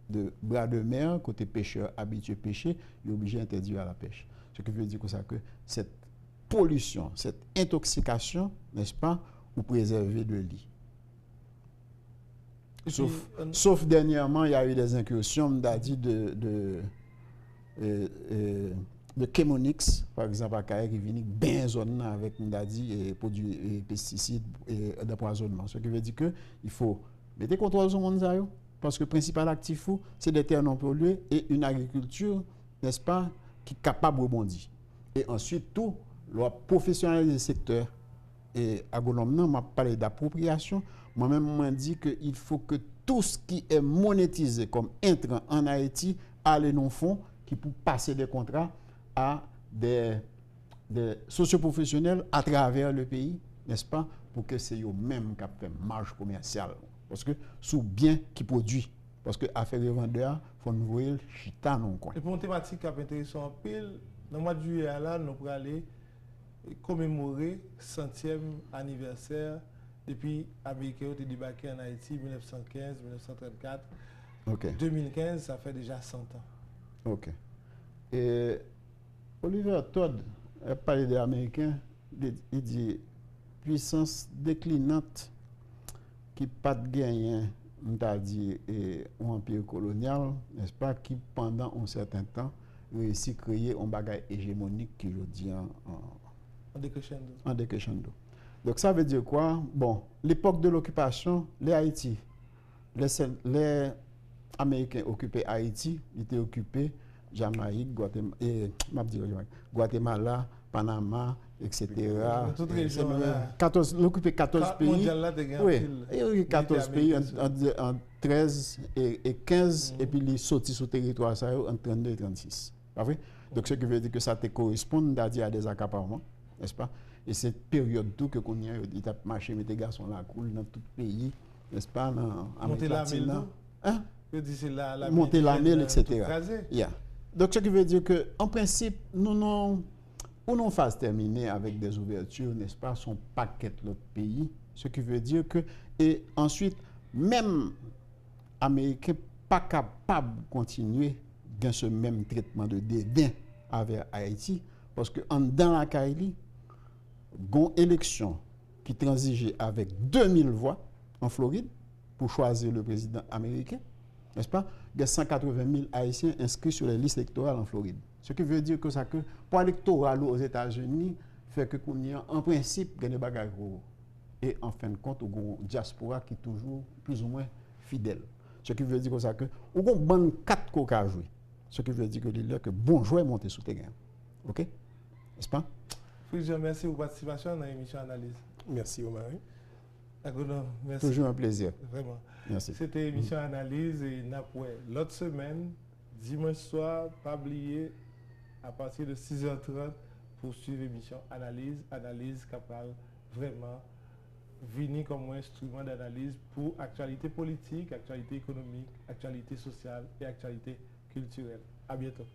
de bras de mer, côté pêcheurs habitués à pêcher, ils sont obligés d'interdire la pêche. Ce qui veut dire que cette pollution, cette intoxication, n'est-ce pas, ou préserver de lit. Sauf dernièrement, il y a eu des incursions de Chemonix, par exemple, à Kaye, qui viennent bien zone avec des produits pesticides et d'empoisonnement. Ce qui veut dire qu'il faut mettre contrôle sur le monde, parce que le principal actif, c'est des terres non polluées et une agriculture, n'est-ce pas, qui est capable de rebondir. Et ensuite, tout, le professionnaliser le secteur. Et agronomie, m'a parlé d'appropriation. Moi-même, m'a dit qu'il faut que tout ce qui est monétisé comme intrant en Haïti aille dans le fond, qui peut passer des contrats à des socioprofessionnels à travers le pays, n'est-ce pas, pour que c'est eux-mêmes qui fait marge commerciale. Parce que sous bien qui produit. Parce que affaire de vendeur, il faut nous voir chita non coin. Et pour une thématique qui est intéressante en pile, Dans le mois de juillet, là, nous allons aller commémorer le 100e anniversaire depuis l'Amérique a débarqué en Haïti 1915, 1934. OK. 2015, ça fait déjà 100 ans. OK. Et Oliver Todd a parlé des Américains, il dit puissance déclinante qui pas de gagné, on t'a dit, un empire colonial, n'est-ce pas, qui pendant un certain temps réussit à créer un bagage hégémonique qui je dis en décrescendo. Donc ça veut dire quoi? Bon, l'époque de l'occupation, les Haïti, les Américains occupaient Haïti, ils étaient occupés Jamaïque, Guatemala, Panama, etc. Toute région, L'occupé 14 pays. Oui, il y a eu 14 pays en 13 et 15, et puis ils sortent sur le territoire ça, en 32 et 36. Pas vrai? Donc ce qui veut dire que ça te correspond à des accaparements, n'est-ce pas? Et cette période tout que qu'on y a, il a marché, mais des garçons là cool dans tout le pays, n'est-ce pas? Monter la mille, hein? Monter la mille, etc. Yeah. Donc ce qui veut dire que en principe, nous n'avons une phase terminée avec des ouvertures, n'est-ce pas, son paquet de l'autre pays. Ce qui veut dire que, et ensuite, même Américains pas capables de continuer dans ce même traitement de dédain avec Haïti, parce que dans la Kaili, une élection qui transigeait avec 2000 voix en Floride pour choisir le président américain, n'est-ce pas? Il y a 180 000 Haïtiens inscrits sur les listes électorales en Floride. Ce qui veut dire que ça que pour l'électoral aux États-Unis fait que qu'on y a en principe gagner bagaille et en fin de compte une diaspora qui est toujours plus ou moins fidèle. Ce qui veut dire que ça que on bon 4 coca jouer. Ce qui veut dire que bon joueur monter sous terrain. OK? N'est-ce pas? Je merci pour votre participation dans l'émission Analyse. Merci Omar. Merci. Toujours un plaisir. Vraiment. Merci. C'était l'émission Analyse et l'autre semaine, dimanche soir, pas oublier à partir de 6h30 pour suivre l'émission Analyse capable vraiment venir comme un instrument d'analyse pour actualité politique, actualité économique, actualité sociale et actualité culturelle. À bientôt.